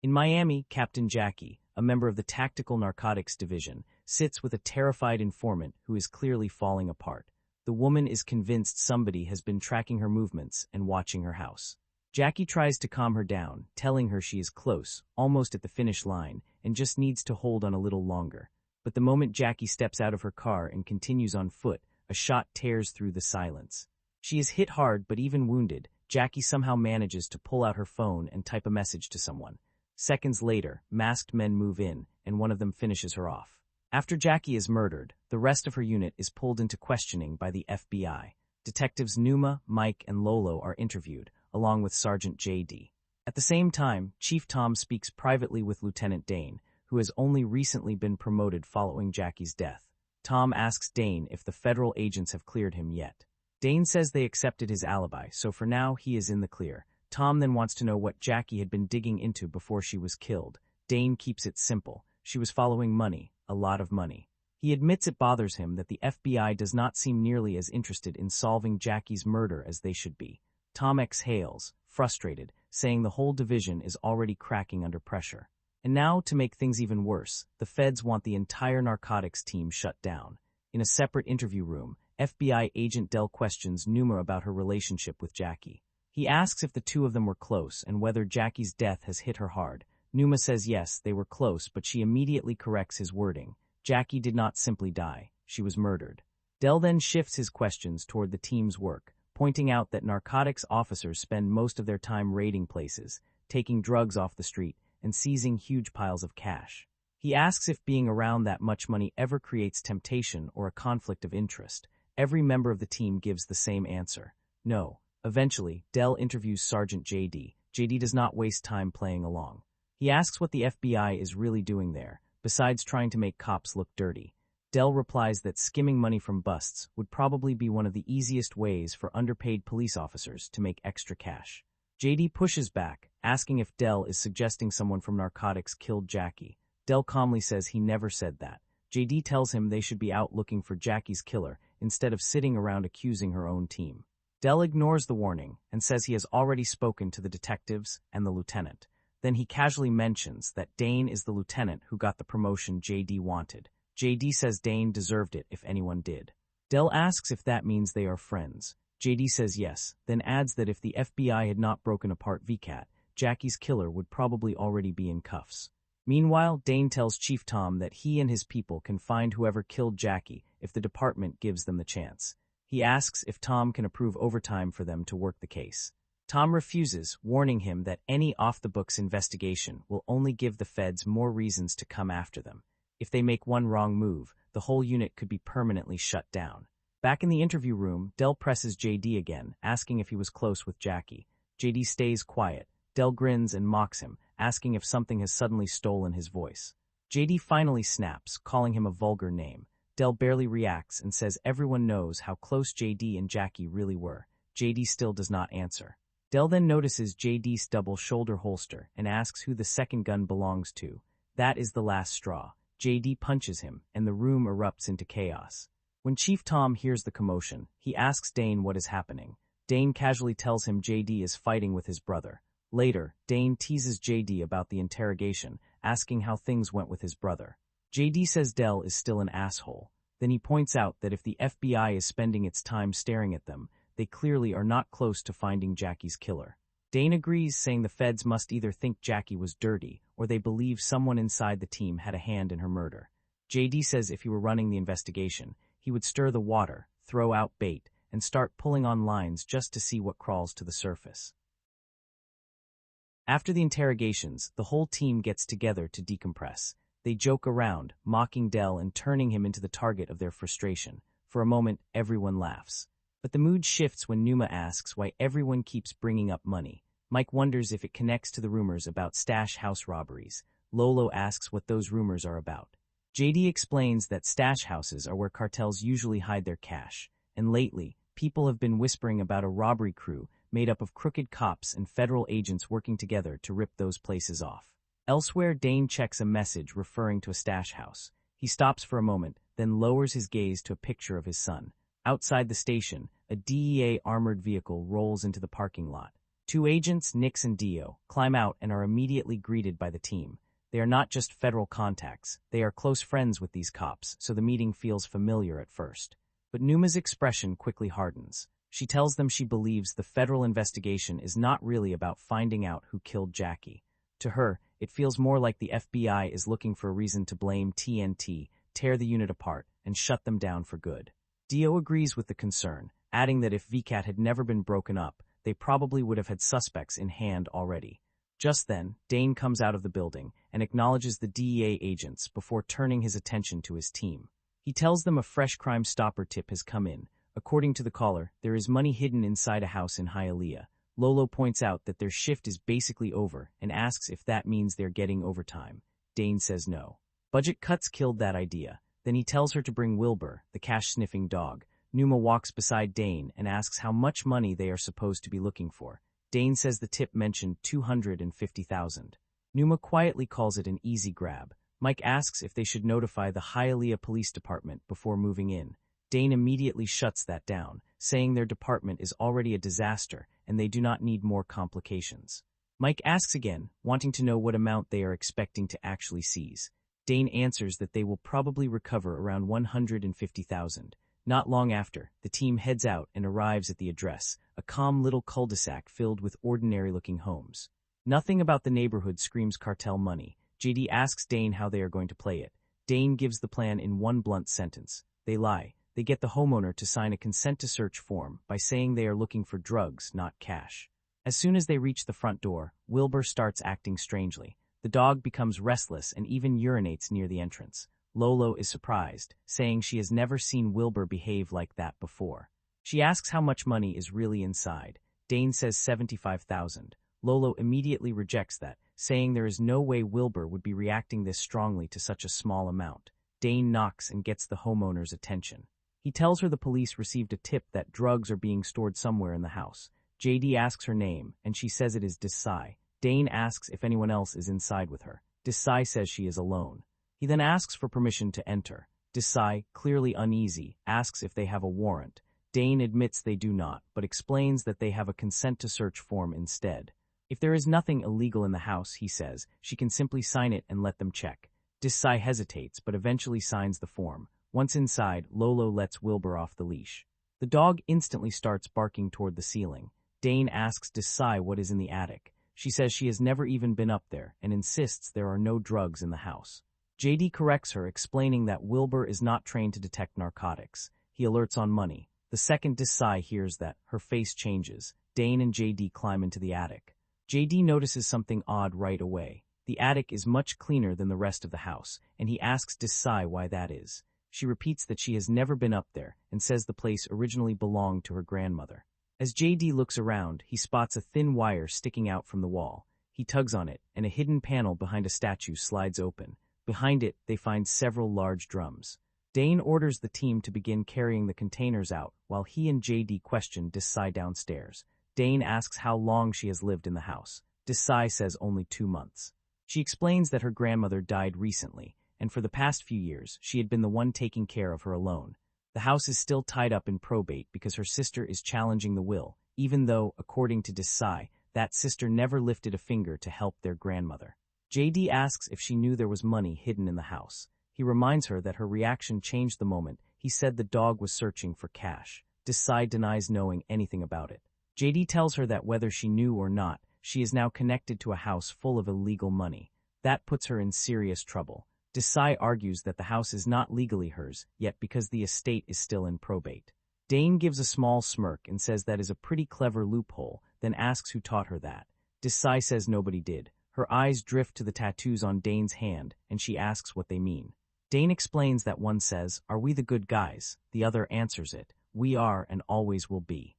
In Miami, Captain Jackie, a member of the Tactical Narcotics Division, sits with a terrified informant who is clearly falling apart. The woman is convinced somebody has been tracking her movements and watching her house. Jackie tries to calm her down, telling her she is close, almost at the finish line, and just needs to hold on a little longer. But the moment Jackie steps out of her car and continues on foot, a shot tears through the silence. She is hit hard, but even wounded, Jackie somehow manages to pull out her phone and type a message to someone. Seconds later, masked men move in, and one of them finishes her off. After Jackie is murdered, the rest of her unit is pulled into questioning by the FBI. Detectives Numa, Mike, and Lolo are interviewed, along with Sergeant J.D. At the same time, Chief Tom speaks privately with Lieutenant Dane, who has only recently been promoted following Jackie's death. Tom asks Dane if the federal agents have cleared him yet. Dane says they accepted his alibi, so for now he is in the clear. Tom then wants to know what Jackie had been digging into before she was killed. Dane keeps it simple. She was following money, a lot of money. He admits it bothers him that the FBI does not seem nearly as interested in solving Jackie's murder as they should be. Tom exhales, frustrated, saying the whole division is already cracking under pressure. And now, to make things even worse, the feds want the entire narcotics team shut down. In a separate interview room, FBI agent Dell questions Numa about her relationship with Jackie. He asks if the two of them were close and whether Jackie's death has hit her hard. Numa says yes, they were close, but she immediately corrects his wording. Jackie did not simply die, she was murdered. Dell then shifts his questions toward the team's work, pointing out that narcotics officers spend most of their time raiding places, taking drugs off the street, and seizing huge piles of cash. He asks if being around that much money ever creates temptation or a conflict of interest. Every member of the team gives the same answer: no. Eventually, Dell interviews Sergeant J.D. J.D. does not waste time playing along. He asks what the FBI is really doing there, besides trying to make cops look dirty. Dell replies that skimming money from busts would probably be one of the easiest ways for underpaid police officers to make extra cash. J.D. pushes back, asking if Dell is suggesting someone from narcotics killed Jackie. Dell calmly says he never said that. J.D. tells him they should be out looking for Jackie's killer instead of sitting around accusing her own team. Dell ignores the warning and says he has already spoken to the detectives and the lieutenant. Then he casually mentions that Dane is the lieutenant who got the promotion J.D. wanted. J.D. says Dane deserved it if anyone did. Dell asks if that means they are friends. J.D. says yes, then adds that if the FBI had not broken apart VCAT, Jackie's killer would probably already be in cuffs. Meanwhile, Dane tells Chief Tom that he and his people can find whoever killed Jackie if the department gives them the chance. He asks if Tom can approve overtime for them to work the case. Tom refuses, warning him that any off-the-books investigation will only give the feds more reasons to come after them. If they make one wrong move, the whole unit could be permanently shut down. Back in the interview room, Dell presses J.D. again, asking if he was close with Jackie. J.D. stays quiet. Dell grins and mocks him, asking if something has suddenly stolen his voice. J.D. finally snaps, calling him a vulgar name. Dell barely reacts and says everyone knows how close J.D. and Jackie really were. J.D. still does not answer. Dell then notices J.D.'s double shoulder holster and asks who the second gun belongs to. That is the last straw. J.D. punches him, and the room erupts into chaos. When Chief Tom hears the commotion, he asks Dane what is happening. Dane casually tells him J.D. is fighting with his brother. Later, Dane teases J.D. about the interrogation, asking how things went with his brother. J.D. says Dell is still an asshole. Then he points out that if the FBI is spending its time staring at them, they clearly are not close to finding Jackie's killer. Dane agrees, saying the feds must either think Jackie was dirty or they believe someone inside the team had a hand in her murder. J.D. says if he were running the investigation, he would stir the water, throw out bait, and start pulling on lines just to see what crawls to the surface. After the interrogations, the whole team gets together to decompress. They joke around, mocking Dell and turning him into the target of their frustration. For a moment, everyone laughs. But the mood shifts when Numa asks why everyone keeps bringing up money. Mike wonders if it connects to the rumors about stash house robberies. Lolo asks what those rumors are about. J.D. explains that stash houses are where cartels usually hide their cash, and lately, people have been whispering about a robbery crew made up of crooked cops and federal agents working together to rip those places off. Elsewhere, Dane checks a message referring to a stash house. He stops for a moment, then lowers his gaze to a picture of his son. Outside the station, a DEA armored vehicle rolls into the parking lot. Two agents, Nix and Dio, climb out and are immediately greeted by the team. They are not just federal contacts, they are close friends with these cops, so the meeting feels familiar at first. But Numa's expression quickly hardens. She tells them she believes the federal investigation is not really about finding out who killed Jackie. To her, it feels more like the FBI is looking for a reason to blame TNT, tear the unit apart, and shut them down for good. Dio agrees with the concern, adding that if VCAT had never been broken up, they probably would have had suspects in hand already. Just then, Dane comes out of the building and acknowledges the DEA agents before turning his attention to his team. He tells them a fresh Crime Stopper tip has come in. According to the caller, there is money hidden inside a house in Hialeah. Lolo points out that their shift is basically over and asks if that means they're getting overtime. Dane says no. Budget cuts killed that idea. Then he tells her to bring Wilbur, the cash-sniffing dog. Numa walks beside Dane and asks how much money they are supposed to be looking for. Dane says the tip mentioned $250,000. Numa quietly calls it an easy grab. Mike asks if they should notify the Hialeah Police Department before moving in. Dane immediately shuts that down, saying their department is already a disaster and they do not need more complications. Mike asks again, wanting to know what amount they are expecting to actually seize. Dane answers that they will probably recover around $150,000. Not long after, the team heads out and arrives at the address, a calm little cul-de-sac filled with ordinary-looking homes. Nothing about the neighborhood screams cartel money. JD asks Dane how they are going to play it. Dane gives the plan in one blunt sentence. They lie. They get the homeowner to sign a consent-to-search form by saying they are looking for drugs, not cash. As soon as they reach the front door, Wilbur starts acting strangely. The dog becomes restless and even urinates near the entrance. Lolo is surprised, saying she has never seen Wilbur behave like that before. She asks how much money is really inside. Dane says $75,000. Lolo immediately rejects that, saying there is no way Wilbur would be reacting this strongly to such a small amount. Dane knocks and gets the homeowner's attention. He tells her the police received a tip that drugs are being stored somewhere in the house. JD asks her name, and she says it is Desai. Dane asks if anyone else is inside with her. Desai says she is alone. He then asks for permission to enter. Desai, clearly uneasy, asks if they have a warrant. Dane admits they do not, but explains that they have a consent-to-search form instead. If there is nothing illegal in the house, he says, she can simply sign it and let them check. Desai hesitates, but eventually signs the form. Once inside, Lolo lets Wilbur off the leash. The dog instantly starts barking toward the ceiling. Dane asks Desai what is in the attic. She says she has never even been up there and insists there are no drugs in the house. JD corrects her, explaining that Wilbur is not trained to detect narcotics. He alerts on money. The second Desai hears that, her face changes. Dane and JD climb into the attic. JD notices something odd right away. The attic is much cleaner than the rest of the house, and he asks Desai why that is. She repeats that she has never been up there and says the place originally belonged to her grandmother. As JD looks around, he spots a thin wire sticking out from the wall. He tugs on it, and a hidden panel behind a statue slides open. Behind it, they find several large drums. Dane orders the team to begin carrying the containers out, while he and JD question Desai downstairs. Dane asks how long she has lived in the house. Desai says only 2 months. She explains that her grandmother died recently, and for the past few years, she had been the one taking care of her alone. The house is still tied up in probate because her sister is challenging the will, even though, according to Desai, that sister never lifted a finger to help their grandmother. JD asks if she knew there was money hidden in the house. He reminds her that her reaction changed the moment he said the dog was searching for cash. Desai denies knowing anything about it. JD tells her that whether she knew or not, she is now connected to a house full of illegal money. That puts her in serious trouble. Desai argues that the house is not legally hers, yet because the estate is still in probate. Dane gives a small smirk and says that is a pretty clever loophole, then asks who taught her that. Desai says nobody did. Her eyes drift to the tattoos on Dane's hand, and she asks what they mean. Dane explains that one says, "Are we the good guys?" The other answers it, "We are and always will be."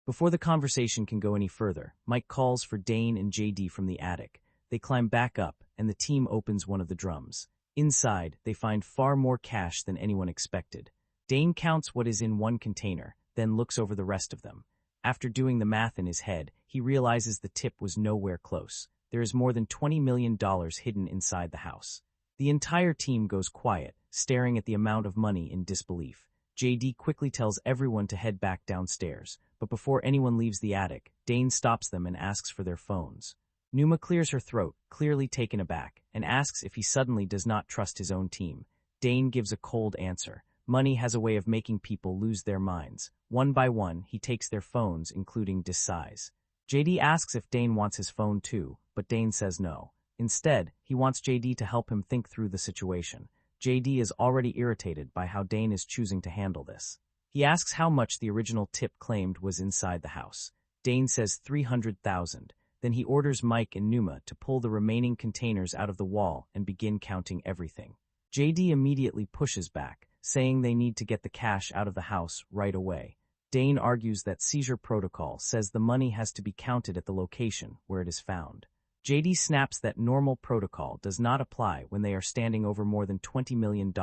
Before the conversation can go any further, Mike calls for Dane and JD from the attic. They climb back up, and the team opens one of the drums. Inside, they find far more cash than anyone expected. Dane counts what is in one container, then looks over the rest of them. After doing the math in his head, he realizes the tip was nowhere close. There is more than $20 million hidden inside the house. The entire team goes quiet, staring at the amount of money in disbelief. JD quickly tells everyone to head back downstairs, but before anyone leaves the attic, Dane stops them and asks for their phones. Numa clears her throat, clearly taken aback, and asks if he suddenly does not trust his own team. Dane gives a cold answer. Money has a way of making people lose their minds. One by one, he takes their phones, including Desai's. JD asks if Dane wants his phone too, but Dane says no. Instead, he wants JD to help him think through the situation. JD is already irritated by how Dane is choosing to handle this. He asks how much the original tip claimed was inside the house. Dane says 300,000. Then he orders Mike and Numa to pull the remaining containers out of the wall and begin counting everything. JD immediately pushes back, saying they need to get the cash out of the house right away. Dane argues that seizure protocol says the money has to be counted at the location where it is found. JD snaps that normal protocol does not apply when they are standing over more than $20 million.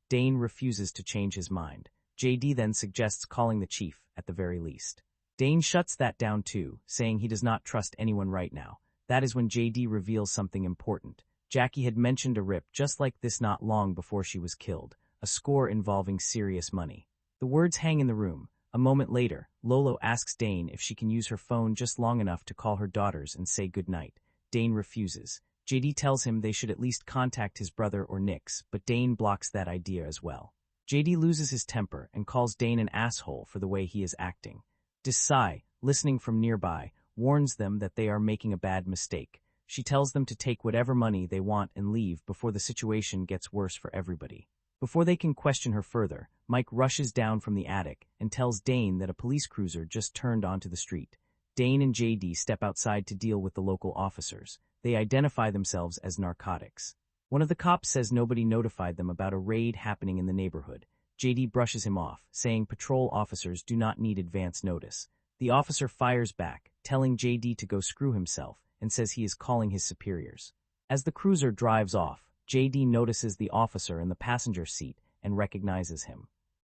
Dane refuses to change his mind. JD then suggests calling the chief, at the very least. Dane shuts that down too, saying he does not trust anyone right now. That is when JD reveals something important. Jackie had mentioned a rip just like this not long before she was killed, a score involving serious money. The words hang in the room. A moment later, Lolo asks Dane if she can use her phone just long enough to call her daughters and say goodnight. Dane refuses. JD tells him they should at least contact his brother or Nick's, but Dane blocks that idea as well. JD loses his temper and calls Dane an asshole for the way he is acting. Desai, listening from nearby, warns them that they are making a bad mistake. She tells them to take whatever money they want and leave before the situation gets worse for everybody. Before they can question her further, Mike rushes down from the attic and tells Dane that a police cruiser just turned onto the street. Dane and JD step outside to deal with the local officers. They identify themselves as narcotics. One of the cops says nobody notified them about a raid happening in the neighborhood. JD brushes him off, saying patrol officers do not need advance notice. The officer fires back, telling JD to go screw himself, and says he is calling his superiors. As the cruiser drives off, JD notices the officer in the passenger seat and recognizes him.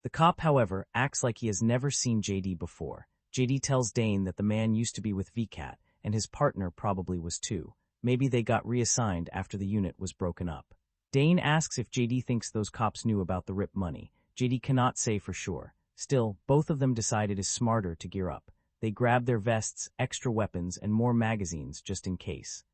The cop, however, acts like he has never seen JD before. JD tells Dane that the man used to be with VCAT, and his partner probably was too. Maybe they got reassigned after the unit was broken up. Dane asks if JD thinks those cops knew about the RIP money. JD cannot say for sure. Still, both of them decide it is smarter to gear up. They grab their vests, extra weapons, and more magazines just in case.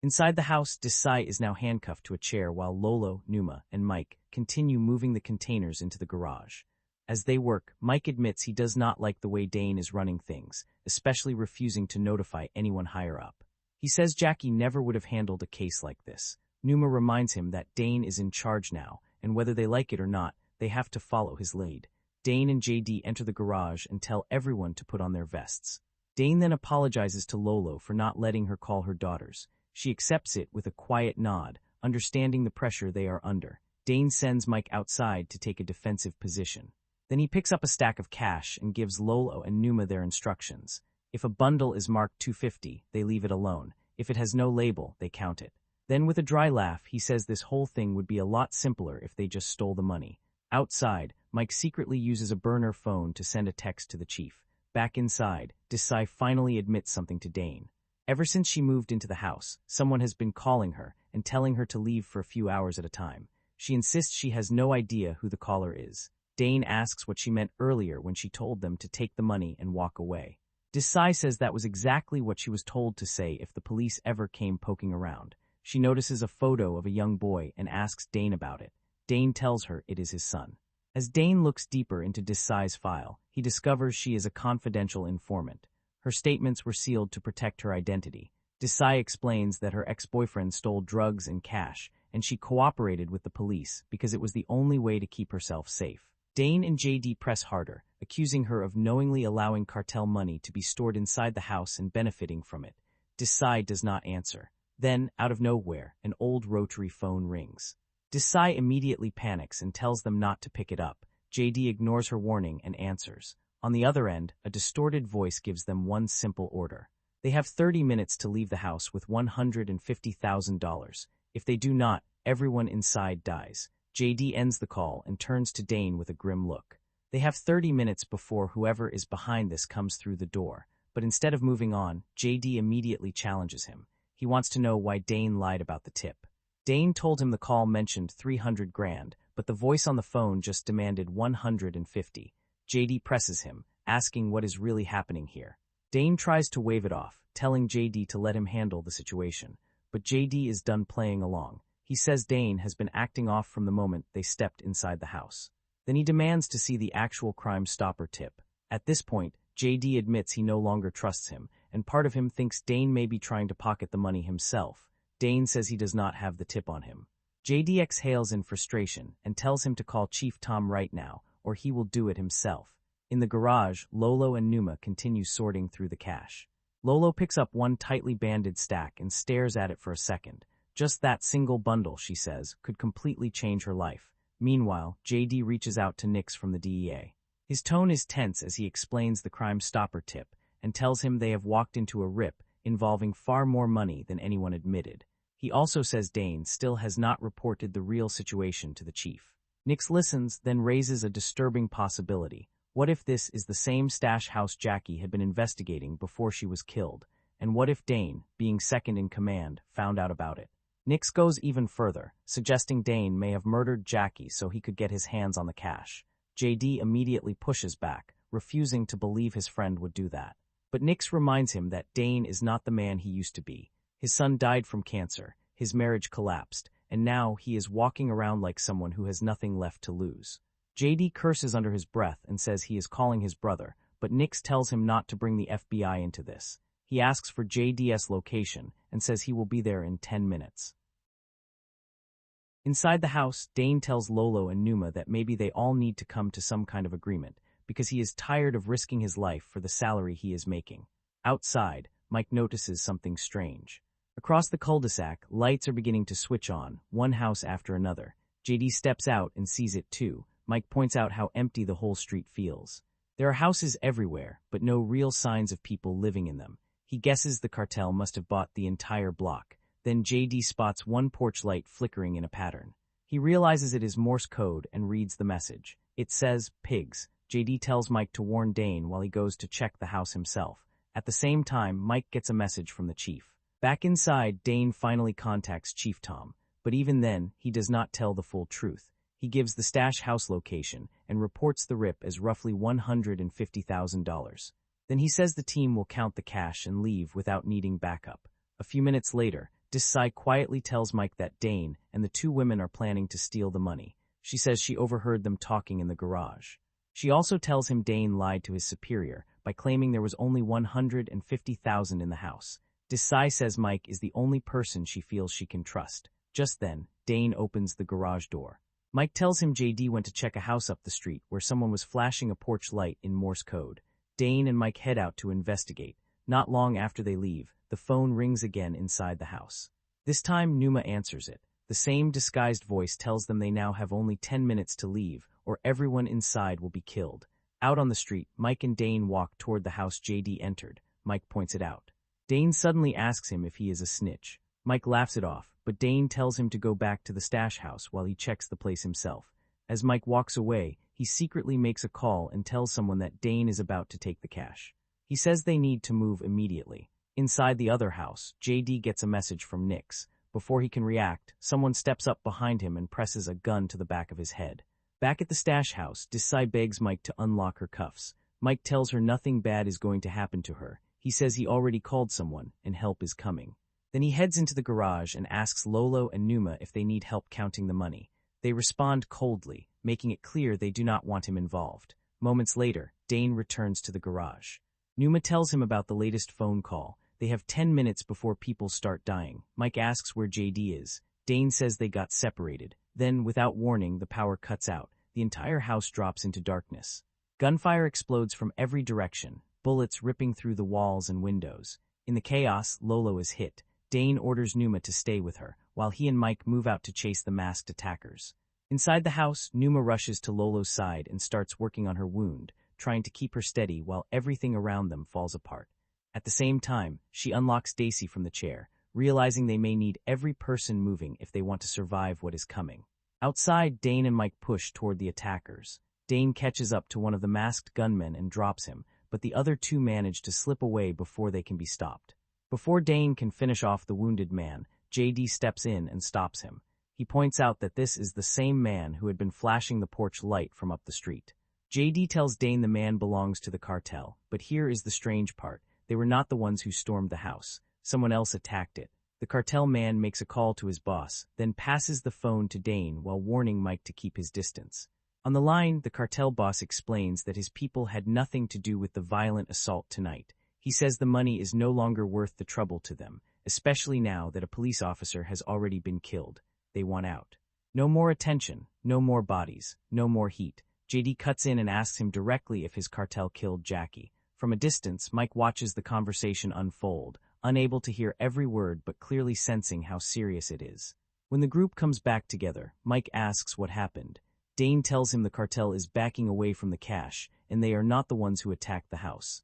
Inside the house, Desai is now handcuffed to a chair while Lolo, Numa, and Mike continue moving the containers into the garage. As they work, Mike admits he does not like the way Dane is running things, especially refusing to notify anyone higher up. He says Jackie never would have handled a case like this. Numa reminds him that Dane is in charge now, and whether they like it or not, they have to follow his lead. Dane and JD enter the garage and tell everyone to put on their vests. Dane then apologizes to Lolo for not letting her call her daughters. She accepts it with a quiet nod, understanding the pressure they are under. Dane sends Mike outside to take a defensive position. Then he picks up a stack of cash and gives Lolo and Numa their instructions. If a bundle is marked 250, they leave it alone. If it has no label, they count it. Then with a dry laugh, he says this whole thing would be a lot simpler if they just stole the money. Outside, Mike secretly uses a burner phone to send a text to the chief. Back inside, Desai finally admits something to Dane. Ever since she moved into the house, someone has been calling her and telling her to leave for a few hours at a time. She insists she has no idea who the caller is. Dane asks what she meant earlier when she told them to take the money and walk away. Desai says that was exactly what she was told to say if the police ever came poking around. She notices a photo of a young boy and asks Dane about it. Dane tells her it is his son. As Dane looks deeper into Desai's file, he discovers she is a confidential informant. Her statements were sealed to protect her identity. Desai explains that her ex-boyfriend stole drugs and cash, and she cooperated with the police because it was the only way to keep herself safe. Dane and JD press harder, accusing her of knowingly allowing cartel money to be stored inside the house and benefiting from it. Desai does not answer. Then, out of nowhere, an old rotary phone rings. Desai immediately panics and tells them not to pick it up. JD ignores her warning and answers. On the other end, a distorted voice gives them one simple order. They have 30 minutes to leave the house with $150,000. If they do not, everyone inside dies. JD ends the call and turns to Dane with a grim look. They have 30 minutes before whoever is behind this comes through the door, but instead of moving on, JD immediately challenges him. He wants to know why Dane lied about the tip. Dane told him the call mentioned 300 grand, but the voice on the phone just demanded 150. JD presses him, asking what is really happening here. Dane tries to wave it off, telling JD to let him handle the situation, but JD is done playing along. He says Dane has been acting off from the moment they stepped inside the house. Then he demands to see the actual Crime Stopper tip. At this point, JD admits he no longer trusts him, and part of him thinks Dane may be trying to pocket the money himself. Dane says he does not have the tip on him. JD exhales in frustration and tells him to call Chief Tom right now, or he will do it himself. In the garage, Lolo and Numa continue sorting through the cash. Lolo picks up one tightly banded stack and stares at it for a second. Just that single bundle, she says, could completely change her life. Meanwhile, JD reaches out to Nix from the DEA. His tone is tense as he explains the Crime Stopper tip and tells him they have walked into a rip involving far more money than anyone admitted. He also says Dane still has not reported the real situation to the chief. Nix listens, then raises a disturbing possibility. What if this is the same stash house Jackie had been investigating before she was killed? And what if Dane, being second in command, found out about it? Nix goes even further, suggesting Dane may have murdered Jackie so he could get his hands on the cash. JD immediately pushes back, refusing to believe his friend would do that. But Nix reminds him that Dane is not the man he used to be. His son died from cancer, his marriage collapsed, and now he is walking around like someone who has nothing left to lose. JD curses under his breath and says he is calling his brother, but Nix tells him not to bring the FBI into this. He asks for JD's location and says he will be there in 10 minutes. Inside the house, Dane tells Lolo and Numa that maybe they all need to come to some kind of agreement, because he is tired of risking his life for the salary he is making. Outside, Mike notices something strange. Across the cul-de-sac, lights are beginning to switch on, one house after another. JD steps out and sees it too. Mike points out how empty the whole street feels. There are houses everywhere, but no real signs of people living in them. He guesses the cartel must have bought the entire block. Then JD spots one porch light flickering in a pattern. He realizes it is Morse code and reads the message. It says, "Pigs." JD tells Mike to warn Dane while he goes to check the house himself. At the same time, Mike gets a message from the chief. Back inside, Dane finally contacts Chief Tom, but even then, he does not tell the full truth. He gives the stash house location and reports the rip as roughly $150,000. Then he says the team will count the cash and leave without needing backup. A few minutes later, Desai quietly tells Mike that Dane and the two women are planning to steal the money. She says she overheard them talking in the garage. She also tells him Dane lied to his superior by claiming there was only $150,000 in the house. Desai says Mike is the only person she feels she can trust. Just then, Dane opens the garage door. Mike tells him JD went to check a house up the street where someone was flashing a porch light in Morse code. Dane and Mike head out to investigate. Not long after they leave, the phone rings again inside the house. This time, Numa answers it. The same disguised voice tells them they now have only 10 minutes to leave, or everyone inside will be killed. Out on the street, Mike and Dane walk toward the house JD entered. Mike points it out. Dane suddenly asks him if he is a snitch. Mike laughs it off, but Dane tells him to go back to the stash house while he checks the place himself. As Mike walks away, he secretly makes a call and tells someone that Dane is about to take the cash. He says they need to move immediately. Inside the other house, JD gets a message from Nix. Before he can react, someone steps up behind him and presses a gun to the back of his head. Back at the stash house, Desai begs Mike to unlock her cuffs. Mike tells her nothing bad is going to happen to her. He says he already called someone, and help is coming. Then he heads into the garage and asks Lolo and Numa if they need help counting the money. They respond coldly, making it clear they do not want him involved. Moments later, Dane returns to the garage. Numa tells him about the latest phone call. They have 10 minutes before people start dying. Mike asks where JD is. Dane says they got separated. Then, without warning, the power cuts out. The entire house drops into darkness. Gunfire explodes from every direction, bullets ripping through the walls and windows. In the chaos, Lolo is hit. Dane orders Numa to stay with her, while he and Mike move out to chase the masked attackers. Inside the house, Numa rushes to Lolo's side and starts working on her wound, trying to keep her steady while everything around them falls apart. At the same time, she unlocks Daisy from the chair, realizing they may need every person moving if they want to survive what is coming. Outside, Dane and Mike push toward the attackers. Dane catches up to one of the masked gunmen and drops him, but the other two manage to slip away before they can be stopped. Before Dane can finish off the wounded man, JD steps in and stops him. He points out that this is the same man who had been flashing the porch light from up the street. JD tells Dane the man belongs to the cartel, but here is the strange part. They were not the ones who stormed the house. Someone else attacked it. The cartel man makes a call to his boss, then passes the phone to Dane while warning Mike to keep his distance. On the line, the cartel boss explains that his people had nothing to do with the violent assault tonight. He says the money is no longer worth the trouble to them, especially now that a police officer has already been killed. They want out. No more attention, no more bodies, no more heat. JD cuts in and asks him directly if his cartel killed Jackie. From a distance, Mike watches the conversation unfold, unable to hear every word but clearly sensing how serious it is. When the group comes back together, Mike asks what happened. Dane tells him the cartel is backing away from the cash, and they are not the ones who attacked the house.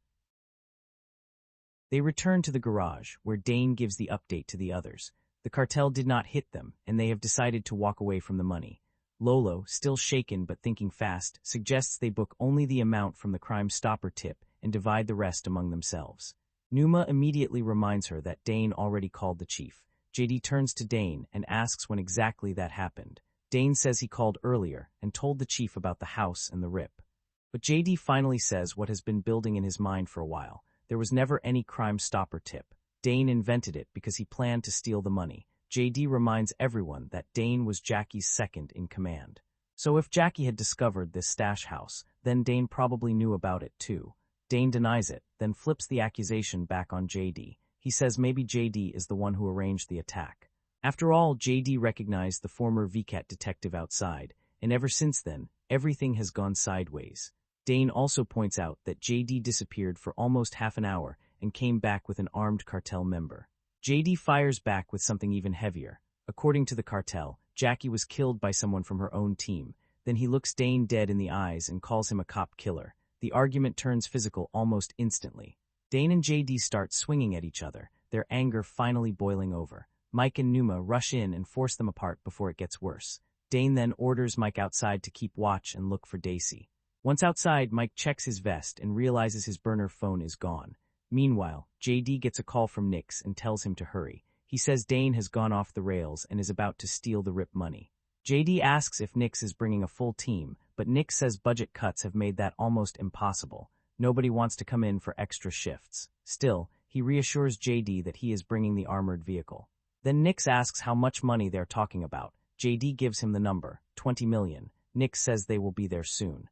They return to the garage, where Dane gives the update to the others. The cartel did not hit them, and they have decided to walk away from the money. Lolo, still shaken but thinking fast, suggests they book only the amount from the Crime Stopper tip and divide the rest among themselves. Numa immediately reminds her that Dane already called the chief. JD turns to Dane and asks when exactly that happened. Dane says he called earlier and told the chief about the house and the rip. But JD finally says what has been building in his mind for a while. There was never any Crime Stopper tip. Dane invented it because he planned to steal the money. JD reminds everyone that Dane was Jackie's second in command. So if Jackie had discovered this stash house, then Dane probably knew about it too. Dane denies it, then flips the accusation back on JD. He says maybe JD is the one who arranged the attack. After all, JD recognized the former VCAT detective outside, and ever since then, everything has gone sideways. Dane also points out that JD disappeared for almost half an hour and came back with an armed cartel member. JD fires back with something even heavier. According to the cartel, Jackie was killed by someone from her own team. Then he looks Dane dead in the eyes and calls him a cop killer. The argument turns physical almost instantly. Dane and JD start swinging at each other, their anger finally boiling over. Mike and Numa rush in and force them apart before it gets worse. Dane then orders Mike outside to keep watch and look for Daisy. Once outside, Mike checks his vest and realizes his burner phone is gone. Meanwhile, JD gets a call from Nix and tells him to hurry. He says Dane has gone off the rails and is about to steal the RIP money. JD asks if Nix is bringing a full team, but Nix says budget cuts have made that almost impossible. Nobody wants to come in for extra shifts. Still, he reassures JD that he is bringing the armored vehicle. Then Nix asks how much money they're talking about. JD gives him the number, 20 million. Nix says they will be there soon.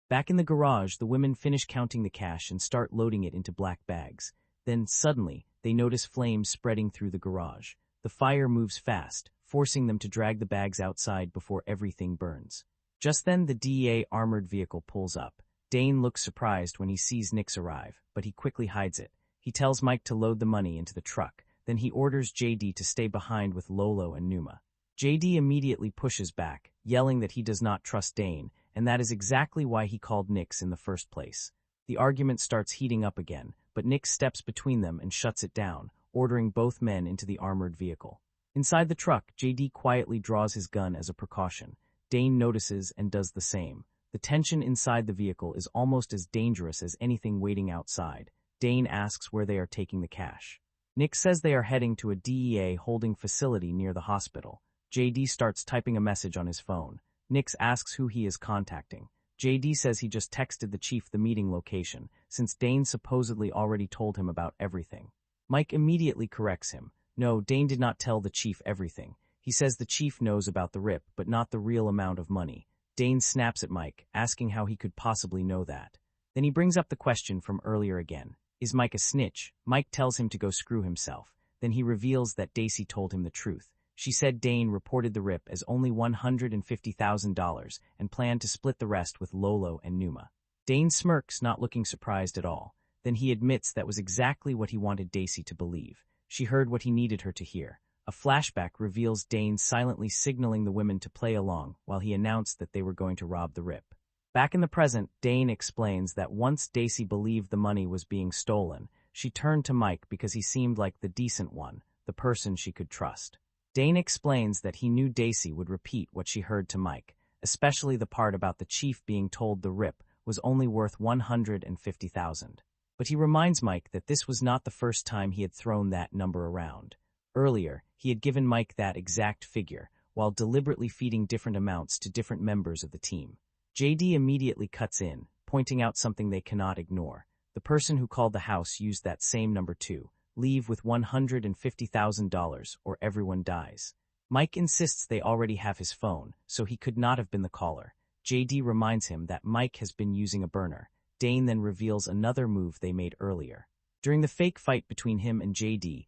Back in the garage, the women finish counting the cash and start loading it into black bags. Then, suddenly, they notice flames spreading through the garage. The fire moves fast, forcing them to drag the bags outside before everything burns. Just then, the DEA armored vehicle pulls up. Dane looks surprised when he sees Nix arrive, but he quickly hides it. He tells Mike to load the money into the truck. Then he orders JD to stay behind with Lolo and Numa. JD immediately pushes back, yelling that he does not trust Dane, and that is exactly why he called Nix in the first place. The argument starts heating up again, but Nix steps between them and shuts it down, ordering both men into the armored vehicle. Inside the truck, JD quietly draws his gun as a precaution. Dane notices and does the same. The tension inside the vehicle is almost as dangerous as anything waiting outside. Dane asks where they are taking the cash. Nix says they are heading to a DEA holding facility near the hospital. JD starts typing a message on his phone. Nix asks who he is contacting. JD says he just texted the chief the meeting location, since Dane supposedly already told him about everything. Mike immediately corrects him. No, Dane did not tell the chief everything. He says the chief knows about the RIP, but not the real amount of money. Dane snaps at Mike, asking how he could possibly know that. Then he brings up the question from earlier again. Is Mike a snitch? Mike tells him to go screw himself. Then he reveals that Daisy told him the truth. She said Dane reported the RIP as only $150,000 and planned to split the rest with Lolo and Numa. Dane smirks, not looking surprised at all. Then he admits that was exactly what he wanted Daisy to believe. She heard what he needed her to hear. A flashback reveals Dane silently signaling the women to play along while he announced that they were going to rob the RIP. Back in the present, Dane explains that once Daisy believed the money was being stolen, she turned to Mike because he seemed like the decent one, the person she could trust. Dane explains that he knew Daisy would repeat what she heard to Mike, especially the part about the chief being told the RIP was only worth $150,000. But he reminds Mike that this was not the first time he had thrown that number around. Earlier, He had given Mike that exact figure, while deliberately feeding different amounts to different members of the team. JD immediately cuts in, pointing out something they cannot ignore. The person who called the house used that same number too. Leave with $150,000 or everyone dies. Mike insists they already have his phone, so he could not have been the caller. JD reminds him that Mike has been using a burner. Dane then reveals another move they made earlier. During the fake fight between him and JD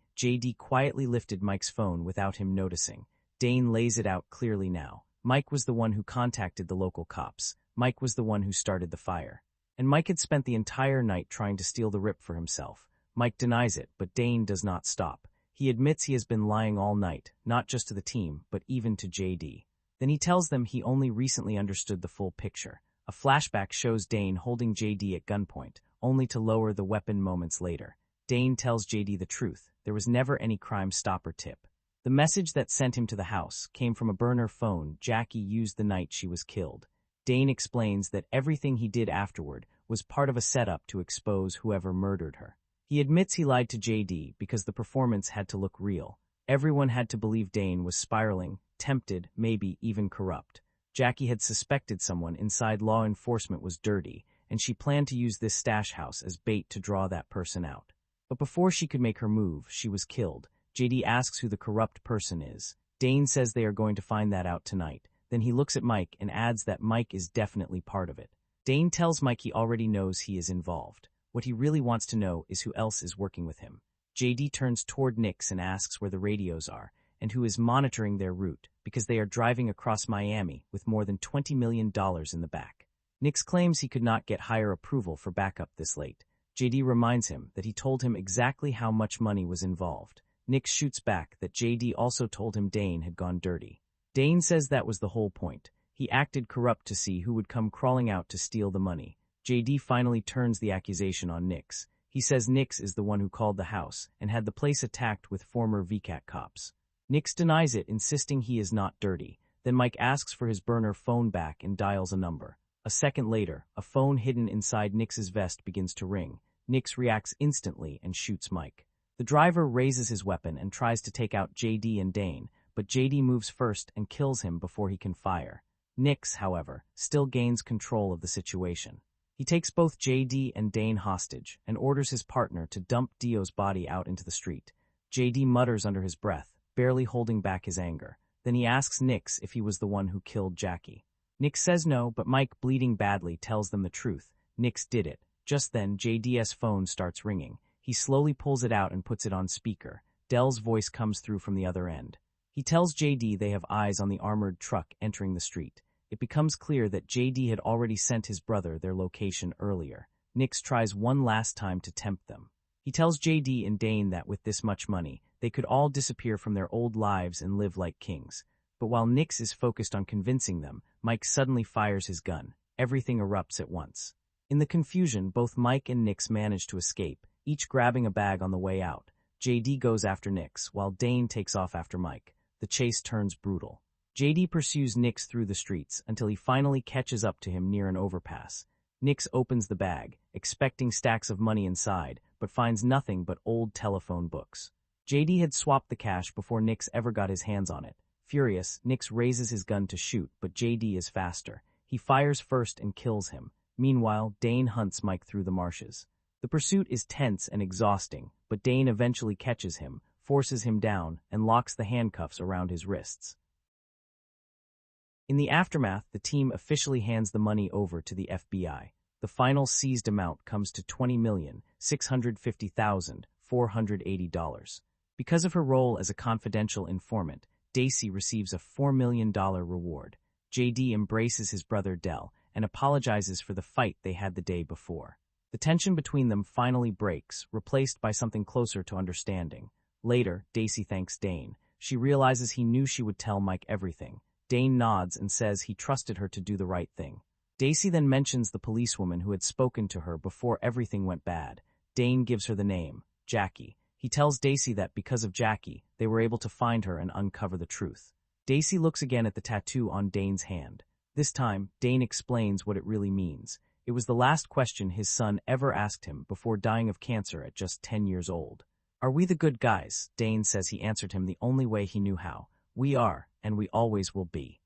quietly lifted Mike's phone without him noticing. Dane lays it out clearly now. Mike was the one who contacted the local cops. Mike was the one who started the fire. And Mike had spent the entire night trying to steal the rip for himself. Mike denies it, but Dane does not stop. He admits he has been lying all night, not just to the team, but even to JD. Then he tells them he only recently understood the full picture. A flashback shows Dane holding JD at gunpoint, only to lower the weapon moments later. Dane tells JD the truth. There was never any Crime Stopper tip. The message that sent him to the house came from a burner phone Jackie used the night she was killed. Dane explains that everything he did afterward was part of a setup to expose whoever murdered her. He admits he lied to JD because the performance had to look real. Everyone had to believe Dane was spiraling, tempted, maybe even corrupt. Jackie had suspected someone inside law enforcement was dirty, and she planned to use this stash house as bait to draw that person out. But before she could make her move, she was killed. JD asks who the corrupt person is. Dane says they are going to find that out tonight. Then he looks at Mike and adds that Mike is definitely part of it. Dane tells Mike he already knows he is involved. What he really wants to know is who else is working with him. JD turns toward Nix and asks where the radios are, and who is monitoring their route, because they are driving across Miami with more than $20 million in the back. Nix claims he could not get higher approval for backup this late. JD reminds him that he told him exactly how much money was involved. Nix shoots back that JD also told him Dane had gone dirty. Dane says that was the whole point. He acted corrupt to see who would come crawling out to steal the money. JD finally turns the accusation on Nix. He says Nix is the one who called the house and had the place attacked with former VCAT cops. Nix denies it, insisting he is not dirty. Then Mike asks for his burner phone back and dials a number. A second later, a phone hidden inside Nix's vest begins to ring. Nix reacts instantly and shoots Mike. The driver raises his weapon and tries to take out JD and Dane, but JD moves first and kills him before he can fire. Nix, however, still gains control of the situation. He takes both JD and Dane hostage and orders his partner to dump Dio's body out into the street. JD mutters under his breath, barely holding back his anger. Then he asks Nix if he was the one who killed Jackie. Nix says no, but Mike, bleeding badly, tells them the truth. Nix did it. Just then, JD's phone starts ringing. He slowly pulls it out and puts it on speaker. Dell's voice comes through from the other end. He tells JD they have eyes on the armored truck entering the street. It becomes clear that JD had already sent his brother their location earlier. Nix tries one last time to tempt them. He tells JD and Dane that with this much money, they could all disappear from their old lives and live like kings. But while Nix is focused on convincing them, Mike suddenly fires his gun. Everything erupts at once. In the confusion, both Mike and Nix manage to escape, each grabbing a bag on the way out. JD goes after Nix, while Dane takes off after Mike. The chase turns brutal. JD pursues Nix through the streets until he finally catches up to him near an overpass. Nix opens the bag, expecting stacks of money inside, but finds nothing but old telephone books. JD had swapped the cash before Nix ever got his hands on it. Furious, Nix raises his gun to shoot, but JD is faster. He fires first and kills him. Meanwhile, Dane hunts Mike through the marshes. The pursuit is tense and exhausting, but Dane eventually catches him, forces him down, and locks the handcuffs around his wrists. In the aftermath, the team officially hands the money over to the FBI. The final seized amount comes to $20,650,480. Because of her role as a confidential informant, Daisy receives a $4 million reward. JD embraces his brother Dell and apologizes for the fight they had the day before. The tension between them finally breaks, replaced by something closer to understanding. Later, Daisy thanks Dane. She realizes he knew she would tell Mike everything. Dane nods and says he trusted her to do the right thing. Daisy then mentions the policewoman who had spoken to her before everything went bad. Dane gives her the name, Jackie. He tells Daisy that because of Jackie, they were able to find her and uncover the truth. Daisy looks again at the tattoo on Dane's hand. This time, Dane explains what it really means. It was the last question his son ever asked him before dying of cancer at just 10 years old. "Are we the good guys?" Dane says he answered him the only way he knew how. "We are, and we always will be."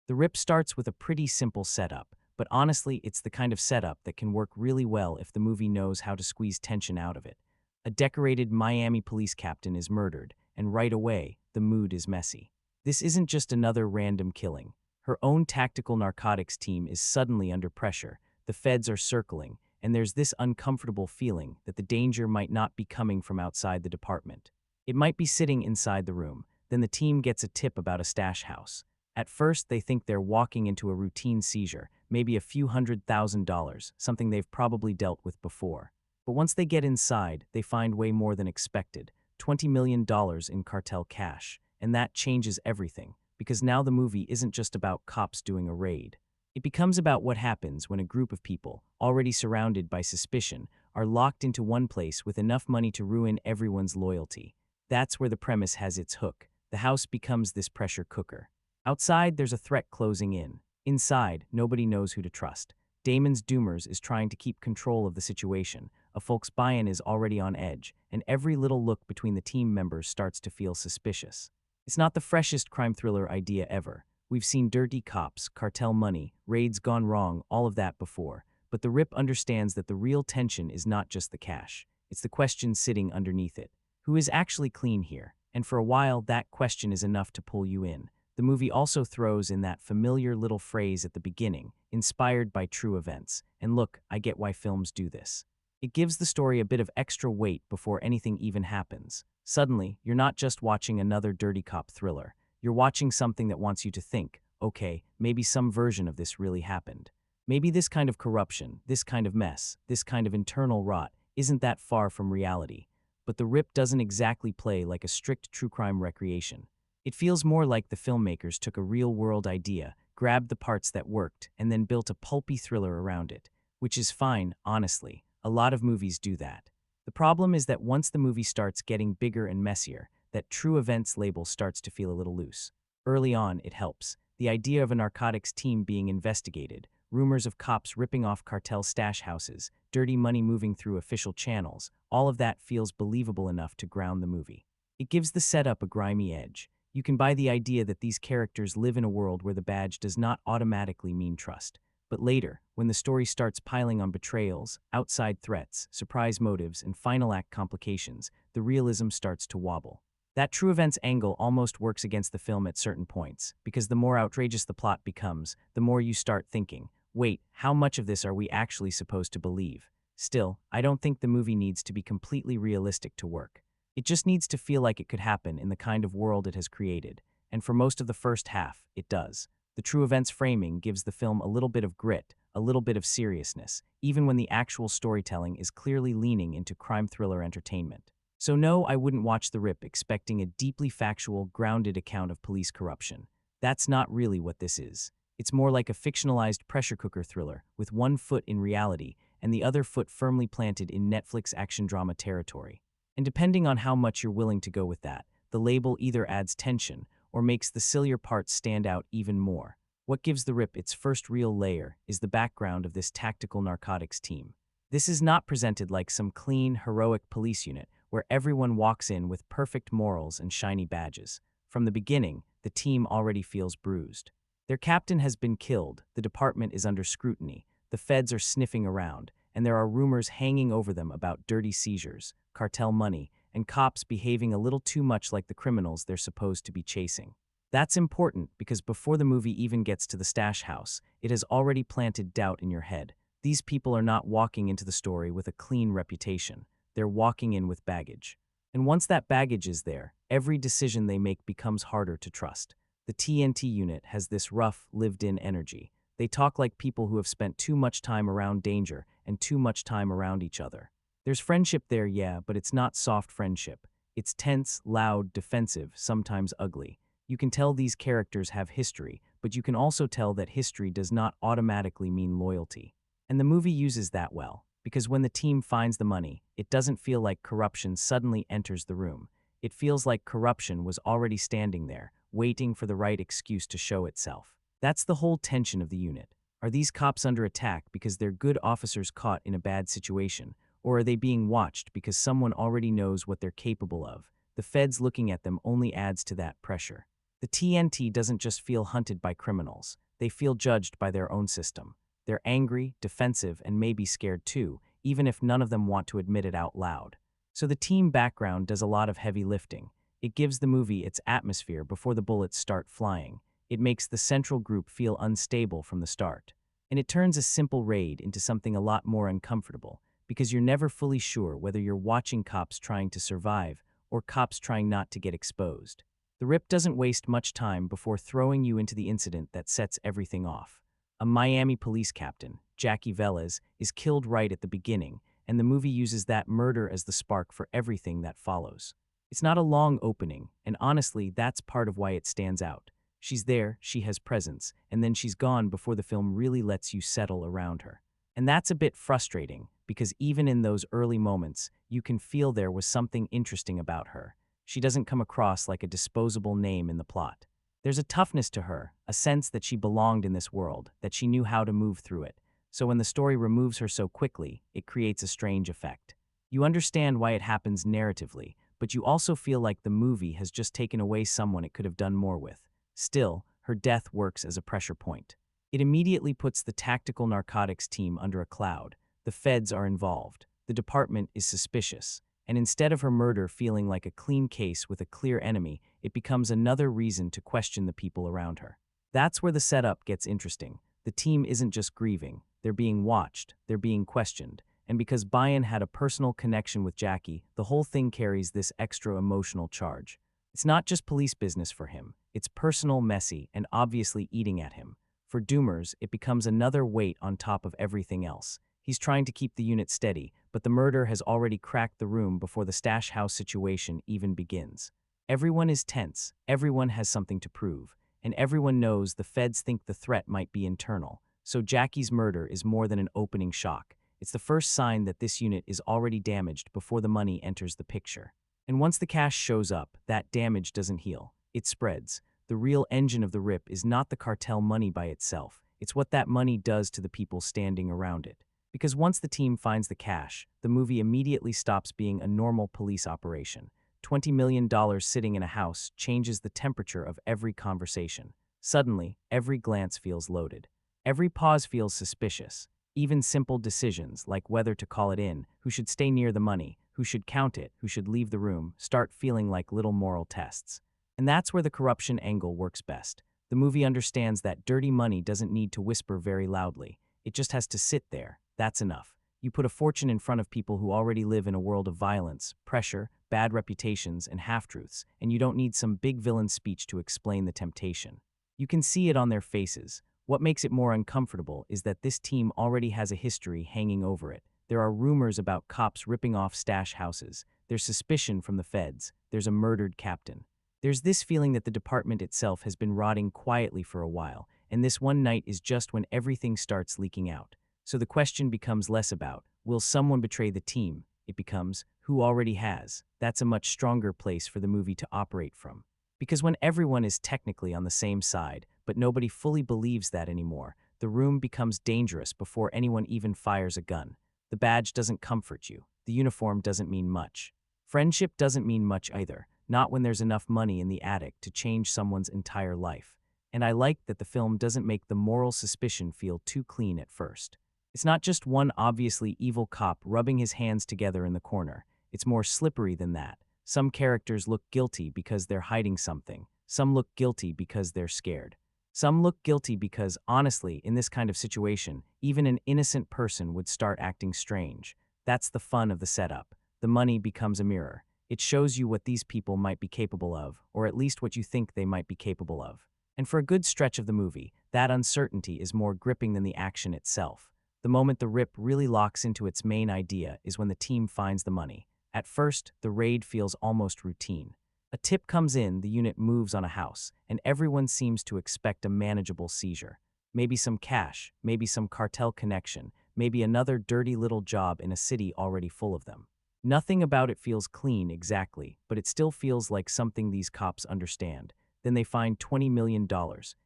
The rip starts with a pretty simple setup, but honestly, it's the kind of setup that can work really well if the movie knows how to squeeze tension out of it. A decorated Miami police captain is murdered, and right away, the mood is messy. This isn't just another random killing. Her own tactical narcotics team is suddenly under pressure, the feds are circling, and there's this uncomfortable feeling that the danger might not be coming from outside the department. It might be sitting inside the room. Then the team gets a tip about a stash house. At first, they think they're walking into a routine seizure, maybe a few $100,000, something they've probably dealt with before. But once they get inside, they find way more than expected, $20 million in cartel cash. And that changes everything, because now the movie isn't just about cops doing a raid. It becomes about what happens when a group of people, already surrounded by suspicion, are locked into one place with enough money to ruin everyone's loyalty. That's where the premise has its hook. The house becomes this pressure cooker. Outside, there's a threat closing in. Inside, nobody knows who to trust. Damon's Doomers is trying to keep control of the situation. A Volkswagen is already on edge, and every little look between the team members starts to feel suspicious. It's not the freshest crime thriller idea ever. We've seen dirty cops, cartel money, raids gone wrong, all of that before. But the Rip understands that the real tension is not just the cash. It's the question sitting underneath it. Who is actually clean here? And for a while, that question is enough to pull you in. The movie also throws in that familiar little phrase at the beginning, inspired by true events. And look, I get why films do this. It gives the story a bit of extra weight before anything even happens. Suddenly, you're not just watching another dirty cop thriller. You're watching something that wants you to think, okay, maybe some version of this really happened. Maybe this kind of corruption, this kind of mess, this kind of internal rot isn't that far from reality. But The Rip doesn't exactly play like a strict true crime recreation. It feels more like the filmmakers took a real-world idea, grabbed the parts that worked, and then built a pulpy thriller around it. Which is fine, honestly. A lot of movies do that. The problem is that once the movie starts getting bigger and messier, that true events label starts to feel a little loose. Early on, it helps. The idea of a narcotics team being investigated, rumors of cops ripping off cartel stash houses, dirty money moving through official channels, all of that feels believable enough to ground the movie. It gives the setup a grimy edge. You can buy the idea that these characters live in a world where the badge does not automatically mean trust. But later, when the story starts piling on betrayals, outside threats, surprise motives, and final act complications, the realism starts to wobble. That true events angle almost works against the film at certain points, because the more outrageous the plot becomes, the more you start thinking, wait, how much of this are we actually supposed to believe? Still, I don't think the movie needs to be completely realistic to work. It just needs to feel like it could happen in the kind of world it has created, and for most of the first half, it does. The true events framing gives the film a little bit of grit, a little bit of seriousness, even when the actual storytelling is clearly leaning into crime thriller entertainment. So no, I wouldn't watch The Rip expecting a deeply factual, grounded account of police corruption. That's not really what this is. It's more like a fictionalized pressure cooker thriller, with one foot in reality and the other foot firmly planted in Netflix action drama territory. And depending on how much you're willing to go with that, the label either adds tension or makes the sillier parts stand out even more. What gives The Rip its first real layer is the background of this tactical narcotics team. This is not presented like some clean, heroic police unit where everyone walks in with perfect morals and shiny badges. From the beginning, the team already feels bruised. Their captain has been killed, the department is under scrutiny, the feds are sniffing around, and there are rumors hanging over them about dirty seizures, cartel money, and cops behaving a little too much like the criminals they're supposed to be chasing. That's important because before the movie even gets to the stash house, it has already planted doubt in your head. These people are not walking into the story with a clean reputation. They're walking in with baggage. And once that baggage is there, every decision they make becomes harder to trust. The TNT unit has this rough, lived-in energy. They talk like people who have spent too much time around danger and too much time around each other. There's friendship there, yeah, but it's not soft friendship. It's tense, loud, defensive, sometimes ugly. You can tell these characters have history, but you can also tell that history does not automatically mean loyalty. And the movie uses that well, because when the team finds the money, it doesn't feel like corruption suddenly enters the room. It feels like corruption was already standing there, waiting for the right excuse to show itself. That's the whole tension of the unit. Are these cops under attack because they're good officers caught in a bad situation, Or are they being watched because someone already knows what they're capable of? The feds looking at them only adds to that pressure. The TNT doesn't just feel hunted by criminals. They feel judged by their own system. They're angry, defensive, and maybe scared too, even if none of them want to admit it out loud. So the team background does a lot of heavy lifting. It gives the movie its atmosphere before the bullets start flying. It makes the central group feel unstable from the start. And it turns a simple raid into something a lot more uncomfortable, because you're never fully sure whether you're watching cops trying to survive or cops trying not to get exposed. The Rip doesn't waste much time before throwing you into the incident that sets everything off. A Miami police captain, Jackie Velez, is killed right at the beginning, and the movie uses that murder as the spark for everything that follows. It's not a long opening, and honestly, that's part of why it stands out. She's there, she has presence, and then she's gone before the film really lets you settle around her. And that's a bit frustrating, because even in those early moments, you can feel there was something interesting about her. She doesn't come across like a disposable name in the plot. There's a toughness to her, a sense that she belonged in this world, that she knew how to move through it. So when the story removes her so quickly, it creates a strange effect. You understand why it happens narratively, but you also feel like the movie has just taken away someone it could have done more with. Still, her death works as a pressure point. It immediately puts the tactical narcotics team under a cloud. The feds are involved. The department is suspicious. And instead of her murder feeling like a clean case with a clear enemy, it becomes another reason to question the people around her. That's where the setup gets interesting. The team isn't just grieving. They're being watched. They're being questioned. And because Bayan had a personal connection with Jackie, the whole thing carries this extra emotional charge. It's not just police business for him. It's personal, messy, and obviously eating at him. For Doomers, it becomes another weight on top of everything else. He's trying to keep the unit steady, but the murder has already cracked the room before the stash house situation even begins. Everyone is tense, everyone has something to prove, and everyone knows the feds think the threat might be internal. So Jackie's murder is more than an opening shock. It's the first sign that this unit is already damaged before the money enters the picture. And once the cash shows up, that damage doesn't heal. It spreads. The real engine of the Rip is not the cartel money by itself. It's what that money does to the people standing around it. Because once the team finds the cash, the movie immediately stops being a normal police operation. $20 million sitting in a house changes the temperature of every conversation. Suddenly, every glance feels loaded. Every pause feels suspicious. Even simple decisions, like whether to call it in, who should stay near the money, who should count it, who should leave the room, start feeling like little moral tests. And that's where the corruption angle works best. The movie understands that dirty money doesn't need to whisper very loudly. It just has to sit there. That's enough. You put a fortune in front of people who already live in a world of violence, pressure, bad reputations, and half-truths, and you don't need some big villain speech to explain the temptation. You can see it on their faces. What makes it more uncomfortable is that this team already has a history hanging over it. There are rumors about cops ripping off stash houses. There's suspicion from the feds. There's a murdered captain. There's this feeling that the department itself has been rotting quietly for a while, and this one night is just when everything starts leaking out. So the question becomes less about, will someone betray the team? It becomes, who already has? That's a much stronger place for the movie to operate from. Because when everyone is technically on the same side, but nobody fully believes that anymore, the room becomes dangerous before anyone even fires a gun. The badge doesn't comfort you. The uniform doesn't mean much. Friendship doesn't mean much either, not when there's enough money in the attic to change someone's entire life. And I like that the film doesn't make the moral suspicion feel too clean at first. It's not just one obviously evil cop rubbing his hands together in the corner. It's more slippery than that. Some characters look guilty because they're hiding something. Some look guilty because they're scared. Some look guilty because, honestly, in this kind of situation, even an innocent person would start acting strange. That's the fun of the setup. The money becomes a mirror. It shows you what these people might be capable of, or at least what you think they might be capable of. And for a good stretch of the movie, that uncertainty is more gripping than the action itself. The moment the Rip really locks into its main idea is when the team finds the money. At first, the raid feels almost routine. A tip comes in, the unit moves on a house, and everyone seems to expect a manageable seizure. Maybe some cash, maybe some cartel connection, maybe another dirty little job in a city already full of them. Nothing about it feels clean exactly, but it still feels like something these cops understand. Then they find $20 million,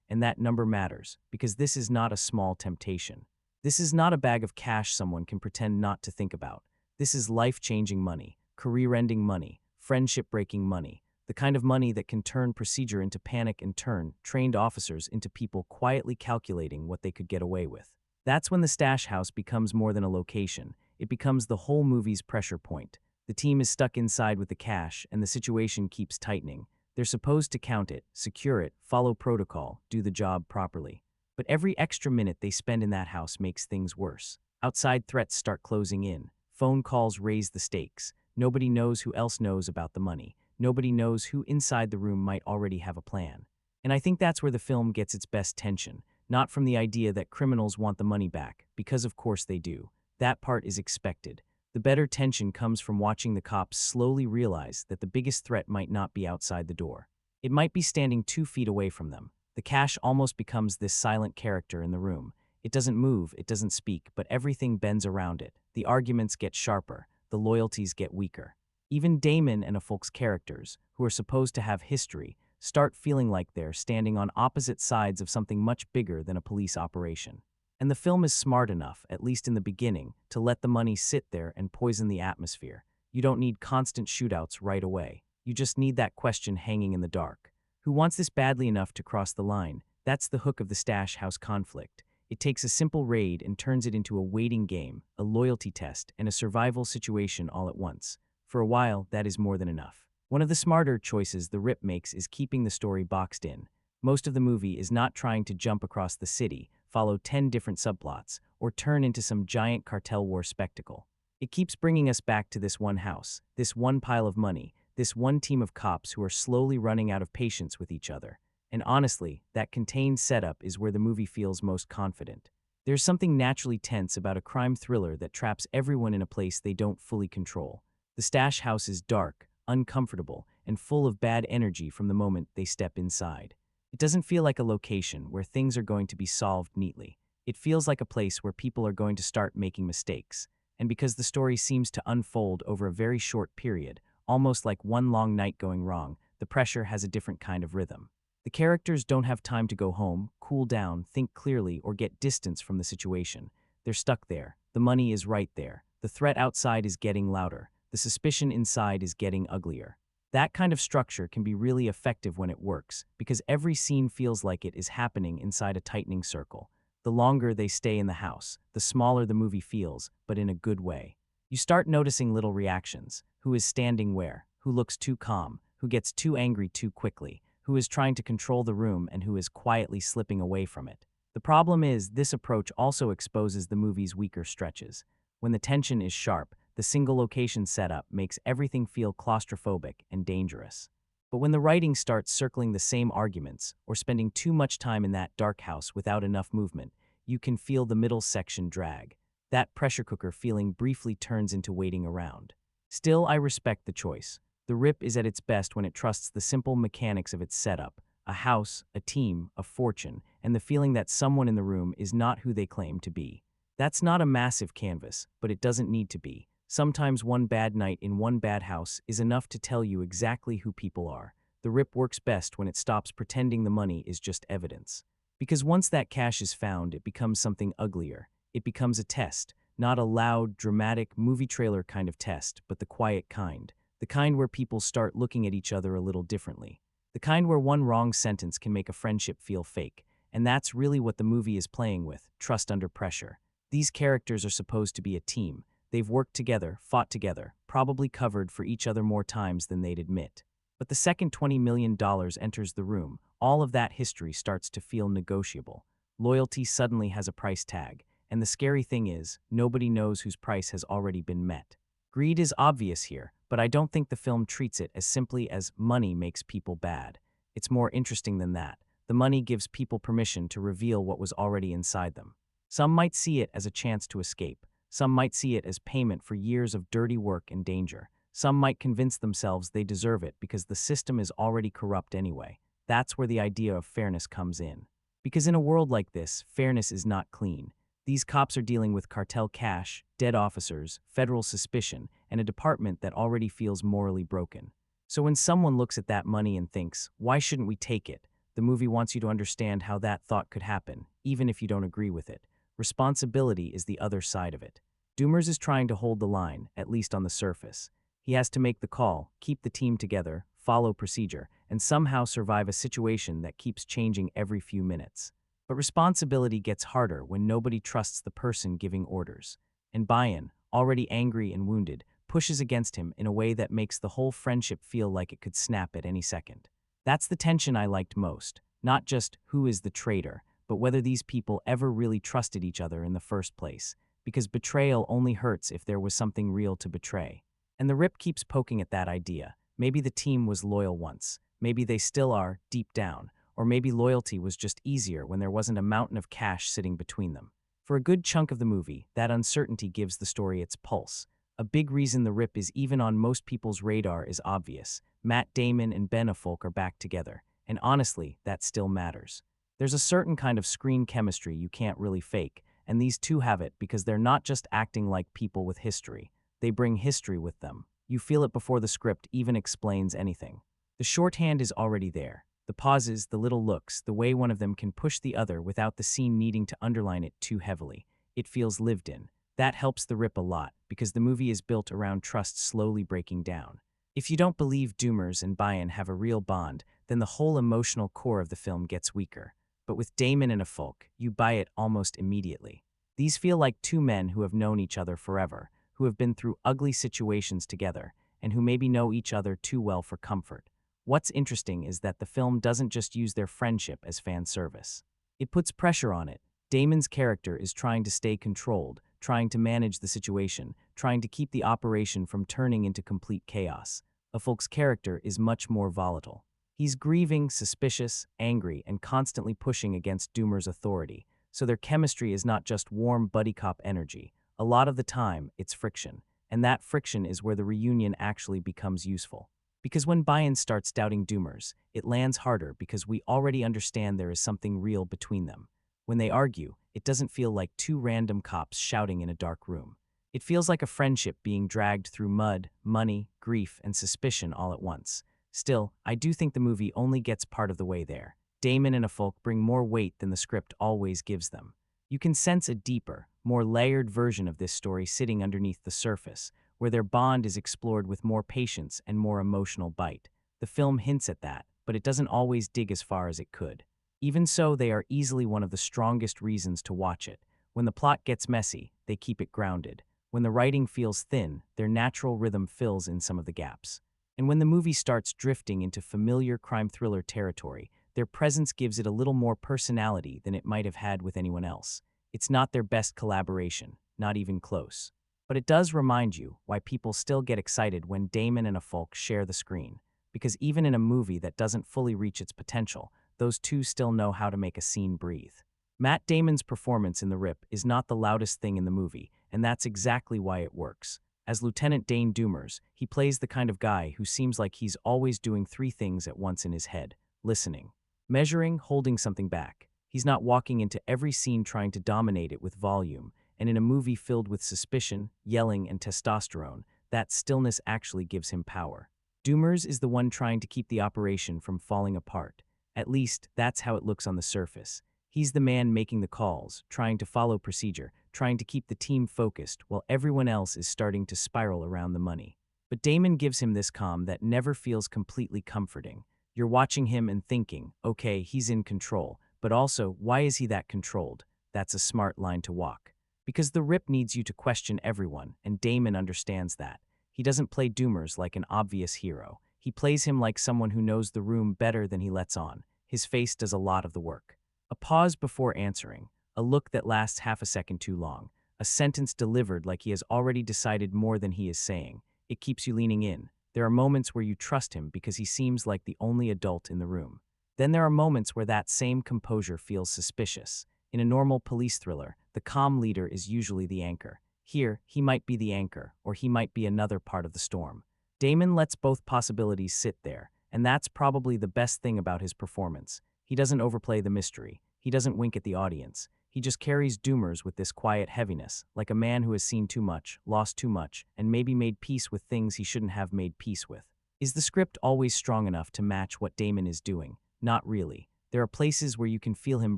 and that number matters, because this is not a small temptation. This is not a bag of cash someone can pretend not to think about. This is life-changing money, career-ending money, friendship-breaking money, the kind of money that can turn procedure into panic and turn trained officers into people quietly calculating what they could get away with. That's when the stash house becomes more than a location. It becomes the whole movie's pressure point. The team is stuck inside with the cash, and the situation keeps tightening. They're supposed to count it, secure it, follow protocol, do the job properly. But every extra minute they spend in that house makes things worse. Outside threats start closing in. Phone calls raise the stakes. Nobody knows who else knows about the money. Nobody knows who inside the room might already have a plan. And I think that's where the film gets its best tension, not from the idea that criminals want the money back, because of course they do. That part is expected. The better tension comes from watching the cops slowly realize that the biggest threat might not be outside the door. It might be standing 2 feet away from them. The cash almost becomes this silent character in the room. It doesn't move, it doesn't speak, but everything bends around it. The arguments get sharper, the loyalties get weaker. Even Damon and Affleck's characters, who are supposed to have history, start feeling like they're standing on opposite sides of something much bigger than a police operation. And the film is smart enough, at least in the beginning, to let the money sit there and poison the atmosphere. You don't need constant shootouts right away. You just need that question hanging in the dark. Who wants this badly enough to cross the line? That's the hook of the stash house conflict. It takes a simple raid and turns it into a waiting game, a loyalty test, and a survival situation all at once. For a while, that is more than enough. One of the smarter choices the Rip makes is keeping the story boxed in. Most of the movie is not trying to jump across the city, follow 10 different subplots, or turn into some giant cartel war spectacle. It keeps bringing us back to this one house, this one pile of money, this one team of cops who are slowly running out of patience with each other. And honestly, that contained setup is where the movie feels most confident. There's something naturally tense about a crime thriller that traps everyone in a place they don't fully control. The stash house is dark, uncomfortable, and full of bad energy from the moment they step inside. It doesn't feel like a location where things are going to be solved neatly. It feels like a place where people are going to start making mistakes. And because the story seems to unfold over a very short period, almost like one long night going wrong, the pressure has a different kind of rhythm. The characters don't have time to go home, cool down, think clearly, or get distance from the situation. They're stuck there. The money is right there. The threat outside is getting louder. The suspicion inside is getting uglier. That kind of structure can be really effective when it works, because every scene feels like it is happening inside a tightening circle. The longer they stay in the house, the smaller the movie feels, but in a good way. You start noticing little reactions. Who is standing where? Who looks too calm? Who gets too angry too quickly? Who is trying to control the room and who is quietly slipping away from it? The problem is, this approach also exposes the movie's weaker stretches. When the tension is sharp, the single location setup makes everything feel claustrophobic and dangerous. But when the writing starts circling the same arguments, or spending too much time in that dark house without enough movement, you can feel the middle section drag. That pressure cooker feeling briefly turns into waiting around. Still, I respect the choice. The Rip is at its best when it trusts the simple mechanics of its setup: a house, a team, a fortune, and the feeling that someone in the room is not who they claim to be. That's not a massive canvas, but it doesn't need to be. Sometimes one bad night in one bad house is enough to tell you exactly who people are. The Rip works best when it stops pretending the money is just evidence. Because once that cash is found, it becomes something uglier. It becomes a test, not a loud, dramatic, movie trailer kind of test, but the quiet kind. The kind where people start looking at each other a little differently. The kind where one wrong sentence can make a friendship feel fake. And that's really what the movie is playing with: trust under pressure. These characters are supposed to be a team. They've worked together, fought together, probably covered for each other more times than they'd admit. But the second $20 million enters the room, all of that history starts to feel negotiable. Loyalty suddenly has a price tag, and the scary thing is, nobody knows whose price has already been met. Greed is obvious here, but I don't think the film treats it as simply as money makes people bad. It's more interesting than that. The money gives people permission to reveal what was already inside them. Some might see it as a chance to escape. Some might see it as payment for years of dirty work and danger. Some might convince themselves they deserve it because the system is already corrupt anyway. That's where the idea of fairness comes in. Because in a world like this, fairness is not clean. These cops are dealing with cartel cash, dead officers, federal suspicion, and a department that already feels morally broken. So when someone looks at that money and thinks, "Why shouldn't we take it?" the movie wants you to understand how that thought could happen, even if you don't agree with it. Responsibility is the other side of it. Doomers is trying to hold the line, at least on the surface. He has to make the call, keep the team together, follow procedure, and somehow survive a situation that keeps changing every few minutes. But responsibility gets harder when nobody trusts the person giving orders. And Bayan, already angry and wounded, pushes against him in a way that makes the whole friendship feel like it could snap at any second. That's the tension I liked most, not just who is the traitor, but whether these people ever really trusted each other in the first place, because betrayal only hurts if there was something real to betray. And the Rip keeps poking at that idea. Maybe the team was loyal once, maybe they still are, deep down, or maybe loyalty was just easier when there wasn't a mountain of cash sitting between them. For a good chunk of the movie, that uncertainty gives the story its pulse. A big reason the Rip is even on most people's radar is obvious. Matt Damon and Ben Affleck are back together, and honestly, that still matters. There's a certain kind of screen chemistry you can't really fake, and these two have it because they're not just acting like people with history. They bring history with them. You feel it before the script even explains anything. The shorthand is already there. The pauses, the little looks, the way one of them can push the other without the scene needing to underline it too heavily. It feels lived in. That helps the Rip a lot, because the movie is built around trust slowly breaking down. If you don't believe Doomers and Bayan have a real bond, then the whole emotional core of the film gets weaker. But with Damon and Affleck, you buy it almost immediately. These feel like two men who have known each other forever, who have been through ugly situations together, and who maybe know each other too well for comfort. What's interesting is that the film doesn't just use their friendship as fan service. It puts pressure on it. Damon's character is trying to stay controlled, trying to manage the situation, trying to keep the operation from turning into complete chaos. Affleck's character is much more volatile. He's grieving, suspicious, angry, and constantly pushing against Doomer's authority, so their chemistry is not just warm buddy cop energy. A lot of the time, it's friction, and that friction is where the reunion actually becomes useful. Because when Bayan starts doubting Doomers, it lands harder because we already understand there is something real between them. When they argue, it doesn't feel like two random cops shouting in a dark room. It feels like a friendship being dragged through mud, money, grief, and suspicion all at once. Still, I do think the movie only gets part of the way there. Damon and Affleck bring more weight than the script always gives them. You can sense a deeper, more layered version of this story sitting underneath the surface, where their bond is explored with more patience and more emotional bite. The film hints at that, but it doesn't always dig as far as it could. Even so, they are easily one of the strongest reasons to watch it. When the plot gets messy, they keep it grounded. When the writing feels thin, their natural rhythm fills in some of the gaps. And when the movie starts drifting into familiar crime thriller territory, their presence gives it a little more personality than it might have had with anyone else. It's not their best collaboration, not even close. But it does remind you why people still get excited when Damon and Affleck share the screen. Because even in a movie that doesn't fully reach its potential, those two still know how to make a scene breathe. Matt Damon's performance in The Rip is not the loudest thing in the movie, and that's exactly why it works. As Lieutenant Dane Doomers, he plays the kind of guy who seems like he's always doing three things at once in his head: listening, measuring, holding something back. He's not walking into every scene trying to dominate it with volume, and in a movie filled with suspicion, yelling, and testosterone, that stillness actually gives him power. Doomers is the one trying to keep the operation from falling apart. At least, that's how it looks on the surface. He's the man making the calls, trying to follow procedure, trying to keep the team focused while everyone else is starting to spiral around the money. But Damon gives him this calm that never feels completely comforting. You're watching him and thinking, okay, he's in control, but also, why is he that controlled? That's a smart line to walk. Because the Rip needs you to question everyone, and Damon understands that. He doesn't play Doomers like an obvious hero. He plays him like someone who knows the room better than he lets on. His face does a lot of the work. A pause before answering, a look that lasts half a second too long, a sentence delivered like he has already decided more than he is saying. It keeps you leaning in. There are moments where you trust him because he seems like the only adult in the room. Then there are moments where that same composure feels suspicious. In a normal police thriller, the calm leader is usually the anchor. Here, he might be the anchor, or he might be another part of the storm. Damon lets both possibilities sit there, and that's probably the best thing about his performance. He doesn't overplay the mystery. He doesn't wink at the audience. He just carries Doomers with this quiet heaviness, like a man who has seen too much, lost too much, and maybe made peace with things he shouldn't have made peace with. Is the script always strong enough to match what Damon is doing? Not really. There are places where you can feel him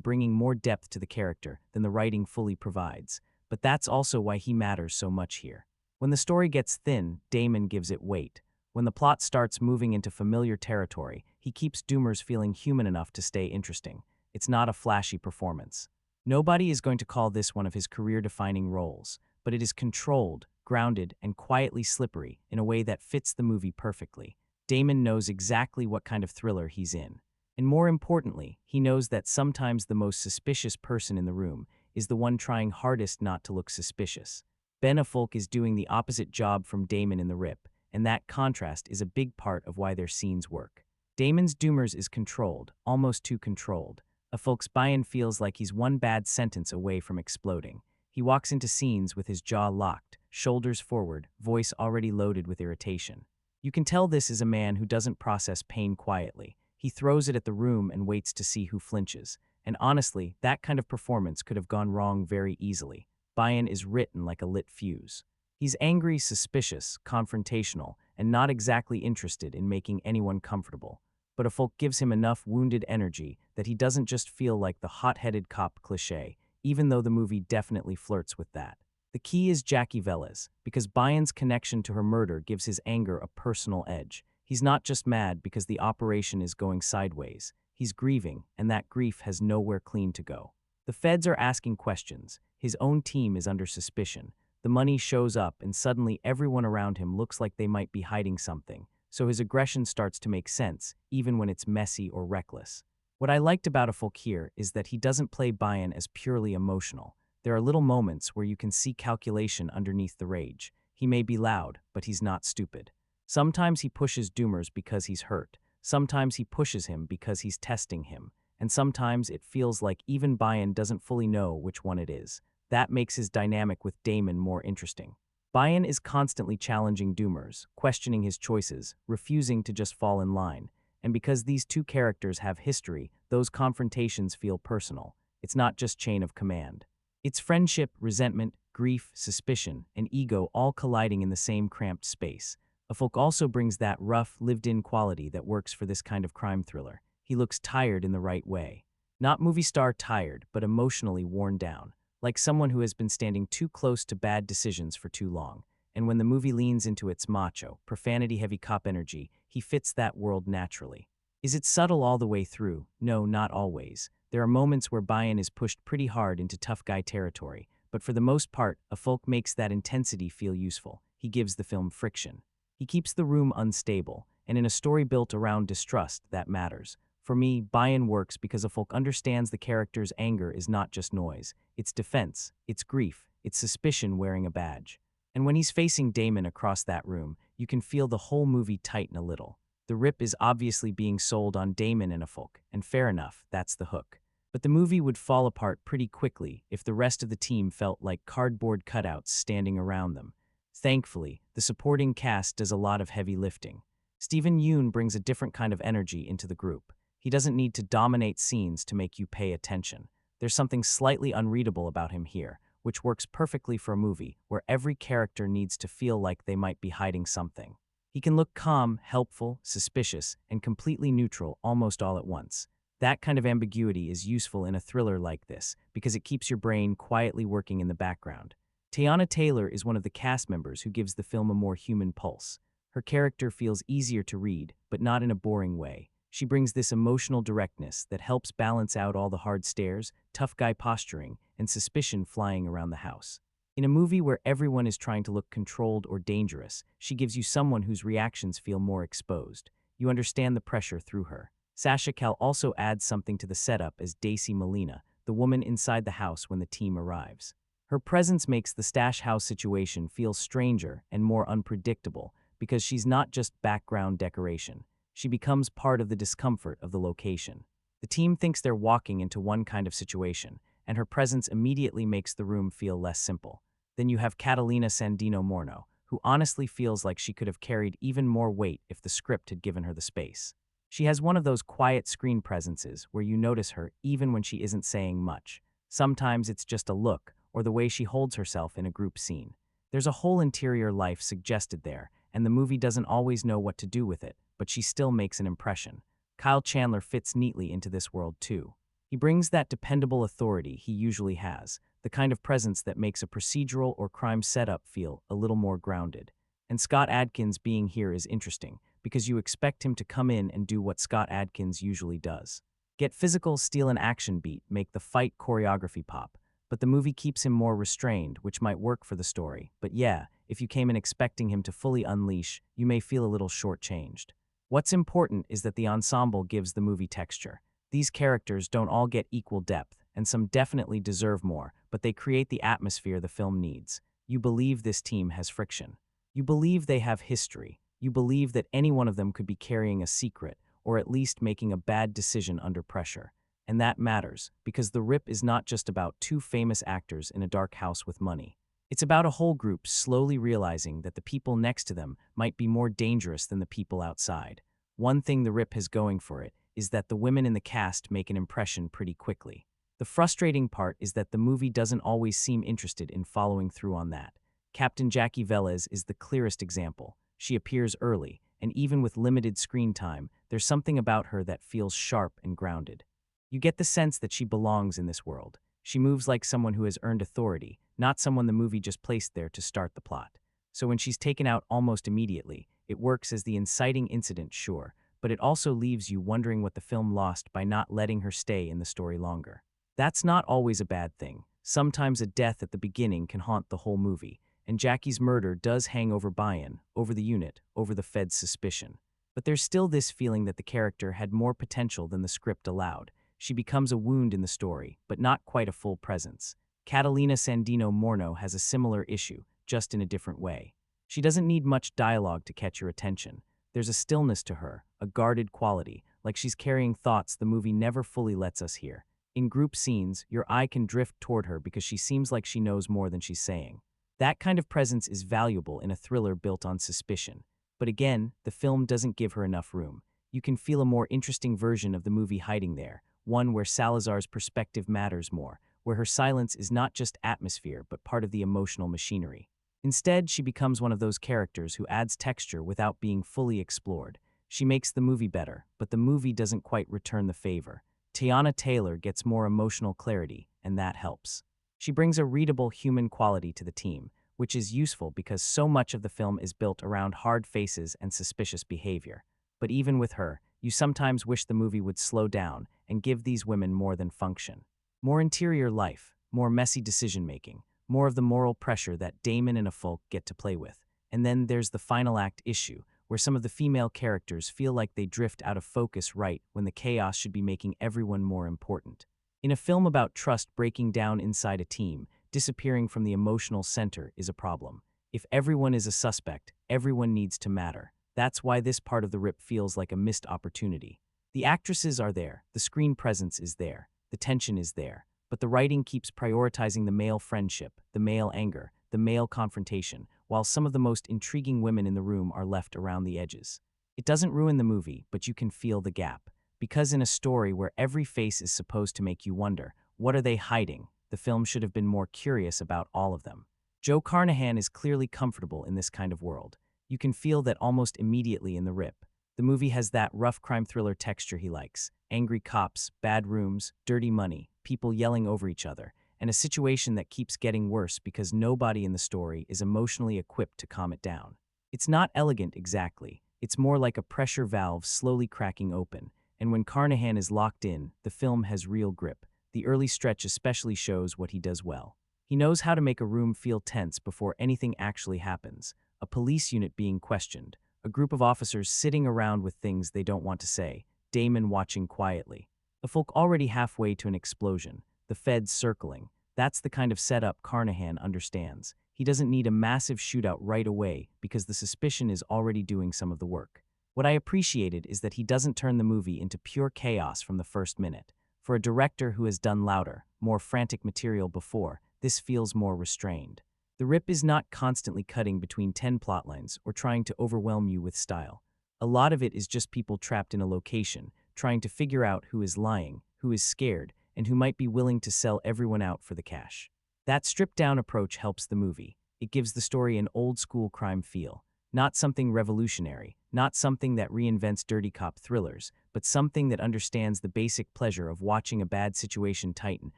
bringing more depth to the character than the writing fully provides. but that's also why he matters so much here. When the story gets thin, Damon gives it weight. When the plot starts moving into familiar territory, he keeps Doomers feeling human enough to stay interesting. It's not a flashy performance. Nobody is going to call this one of his career-defining roles, but it is controlled, grounded, and quietly slippery in a way that fits the movie perfectly. Damon knows exactly what kind of thriller he's in. And more importantly, he knows that sometimes the most suspicious person in the room is the one trying hardest not to look suspicious. Ben Affleck is doing the opposite job from Damon in The Rip, and that contrast is a big part of why their scenes work. Damon's Doomers is controlled, almost too controlled. Affleck's buy-in feels like he's one bad sentence away from exploding. He walks into scenes with his jaw locked, shoulders forward, voice already loaded with irritation. You can tell this is a man who doesn't process pain quietly. He throws it at the room and waits to see who flinches. And honestly, that kind of performance could have gone wrong very easily. Buy-in is written like a lit fuse. He's angry, suspicious, confrontational, and not exactly interested in making anyone comfortable. But Affleck gives him enough wounded energy that he doesn't just feel like the hot-headed cop cliché, even though the movie definitely flirts with that. The key is Jackie Velez, because Buy-in's connection to her murder gives his anger a personal edge. He's not just mad because the operation is going sideways. He's grieving, and that grief has nowhere clean to go. The feds are asking questions. His own team is under suspicion. The money shows up, and suddenly everyone around him looks like they might be hiding something. So his aggression starts to make sense, even when it's messy or reckless. What I liked about Affleck here is that he doesn't play Buy-in as purely emotional. There are little moments where you can see calculation underneath the rage. He may be loud, but he's not stupid. Sometimes he pushes Doomers because he's hurt. Sometimes he pushes him because he's testing him. And sometimes it feels like even Buy-in doesn't fully know which one it is. That makes his dynamic with Damon more interesting. Buy-in is constantly challenging Doomers, questioning his choices, refusing to just fall in line. And because these two characters have history, those confrontations feel personal. It's not just chain of command. It's friendship, resentment, grief, suspicion, and ego all colliding in the same cramped space. Affleck also brings that rough, lived-in quality that works for this kind of crime thriller. He looks tired in the right way. Not movie star tired, but emotionally worn down. Like someone who has been standing too close to bad decisions for too long. And when the movie leans into its macho, profanity-heavy cop energy, he fits that world naturally. Is it subtle all the way through? No, not always. There are moments where Buy-in is pushed pretty hard into tough guy territory, but for the most part, Affleck makes that intensity feel useful. He gives the film friction. He keeps the room unstable, and in a story built around distrust, that matters. For me, Buy-in works because Affleck understands the character's anger is not just noise. It's defense, it's grief, it's suspicion wearing a badge. And when he's facing Damon across that room, you can feel the whole movie tighten a little. The Rip is obviously being sold on Damon and Affleck, and fair enough, that's the hook. But the movie would fall apart pretty quickly if the rest of the team felt like cardboard cutouts standing around them. Thankfully, the supporting cast does a lot of heavy lifting. Steven Yeun brings a different kind of energy into the group. He doesn't need to dominate scenes to make you pay attention. There's something slightly unreadable about him here, which works perfectly for a movie where every character needs to feel like they might be hiding something. He can look calm, helpful, suspicious, and completely neutral almost all at once. That kind of ambiguity is useful in a thriller like this because it keeps your brain quietly working in the background. Teyana Taylor is one of the cast members who gives the film a more human pulse. Her character feels easier to read, but not in a boring way. She brings this emotional directness that helps balance out all the hard stares, tough guy posturing, and suspicion flying around the house. In a movie where everyone is trying to look controlled or dangerous, she gives you someone whose reactions feel more exposed. You understand the pressure through her. Sasha Cal also adds something to the setup as Daisy Molina, the woman inside the house when the team arrives. Her presence makes the stash house situation feel stranger and more unpredictable because she's not just background decoration. She becomes part of the discomfort of the location. The team thinks they're walking into one kind of situation, and her presence immediately makes the room feel less simple. Then you have Catalina Sandino Morno, who honestly feels like she could have carried even more weight if the script had given her the space. She has one of those quiet screen presences where you notice her even when she isn't saying much. Sometimes it's just a look, or the way she holds herself in a group scene. There's a whole interior life suggested there, and the movie doesn't always know what to do with it, but she still makes an impression. Kyle Chandler fits neatly into this world too. He brings that dependable authority he usually has, the kind of presence that makes a procedural or crime setup feel a little more grounded. And Scott Adkins being here is interesting, because you expect him to come in and do what Scott Adkins usually does. Get physical, steal an action beat, make the fight choreography pop. But the movie keeps him more restrained, which might work for the story. But yeah, if you came in expecting him to fully unleash, you may feel a little shortchanged. What's important is that the ensemble gives the movie texture. These characters don't all get equal depth, and some definitely deserve more, but they create the atmosphere the film needs. You believe this team has friction. You believe they have history. You believe that any one of them could be carrying a secret, or at least making a bad decision under pressure. And that matters, because The Rip is not just about two famous actors in a dark house with money. It's about a whole group slowly realizing that the people next to them might be more dangerous than the people outside. One thing The Rip has going for it is that the women in the cast make an impression pretty quickly. The frustrating part is that the movie doesn't always seem interested in following through on that. Captain Jackie Velez is the clearest example. She appears early, and even with limited screen time, there's something about her that feels sharp and grounded. You get the sense that she belongs in this world. She moves like someone who has earned authority, not someone the movie just placed there to start the plot. So when she's taken out almost immediately, it works as the inciting incident, sure, but it also leaves you wondering what the film lost by not letting her stay in the story longer. That's not always a bad thing. Sometimes a death at the beginning can haunt the whole movie, and Jackie's murder does hang over buy-in, over the unit, over the Fed's suspicion. But there's still this feeling that the character had more potential than the script allowed. She becomes a wound in the story, but not quite a full presence. Catalina Sandino Morno has a similar issue, just in a different way. She doesn't need much dialogue to catch your attention. There's a stillness to her, a guarded quality, like she's carrying thoughts the movie never fully lets us hear. In group scenes, your eye can drift toward her because she seems like she knows more than she's saying. That kind of presence is valuable in a thriller built on suspicion. But again, the film doesn't give her enough room. You can feel a more interesting version of the movie hiding there, one where Salazar's perspective matters more, where her silence is not just atmosphere but part of the emotional machinery. Instead, she becomes one of those characters who adds texture without being fully explored. She makes the movie better, but the movie doesn't quite return the favor. Tiana Taylor gets more emotional clarity, and that helps. She brings a readable human quality to the team, which is useful because so much of the film is built around hard faces and suspicious behavior. But even with her, you sometimes wish the movie would slow down and give these women more than function. More interior life, more messy decision-making, more of the moral pressure that Damon and Affleck get to play with. And then there's the final act issue, where some of the female characters feel like they drift out of focus right when the chaos should be making everyone more important. In a film about trust breaking down inside a team, disappearing from the emotional center is a problem. If everyone is a suspect, everyone needs to matter. That's why this part of The Rip feels like a missed opportunity. The actresses are there, the screen presence is there, the tension is there, but the writing keeps prioritizing the male friendship, the male anger, the male confrontation, while some of the most intriguing women in the room are left around the edges. It doesn't ruin the movie, but you can feel the gap. Because in a story where every face is supposed to make you wonder, what are they hiding? The film should have been more curious about all of them. Joe Carnahan is clearly comfortable in this kind of world. You can feel that almost immediately in The Rip. The movie has that rough crime thriller texture he likes. Angry cops, bad rooms, dirty money, people yelling over each other, and a situation that keeps getting worse because nobody in the story is emotionally equipped to calm it down. It's not elegant exactly. It's more like a pressure valve slowly cracking open. And when Carnahan is locked in, the film has real grip. The early stretch especially shows what he does well. He knows how to make a room feel tense before anything actually happens. A police unit being questioned, a group of officers sitting around with things they don't want to say, Damon watching quietly. The folk already halfway to an explosion, the feds circling. That's the kind of setup Carnahan understands. He doesn't need a massive shootout right away because the suspicion is already doing some of the work. What I appreciated is that he doesn't turn the movie into pure chaos from the first minute. For a director who has done louder, more frantic material before, this feels more restrained. The Rip is not constantly cutting between 10 plotlines or trying to overwhelm you with style. A lot of it is just people trapped in a location, trying to figure out who is lying, who is scared, and who might be willing to sell everyone out for the cash. That stripped-down approach helps the movie. It gives the story an old-school crime feel. Not something revolutionary, not something that reinvents dirty cop thrillers, but something that understands the basic pleasure of watching a bad situation tighten,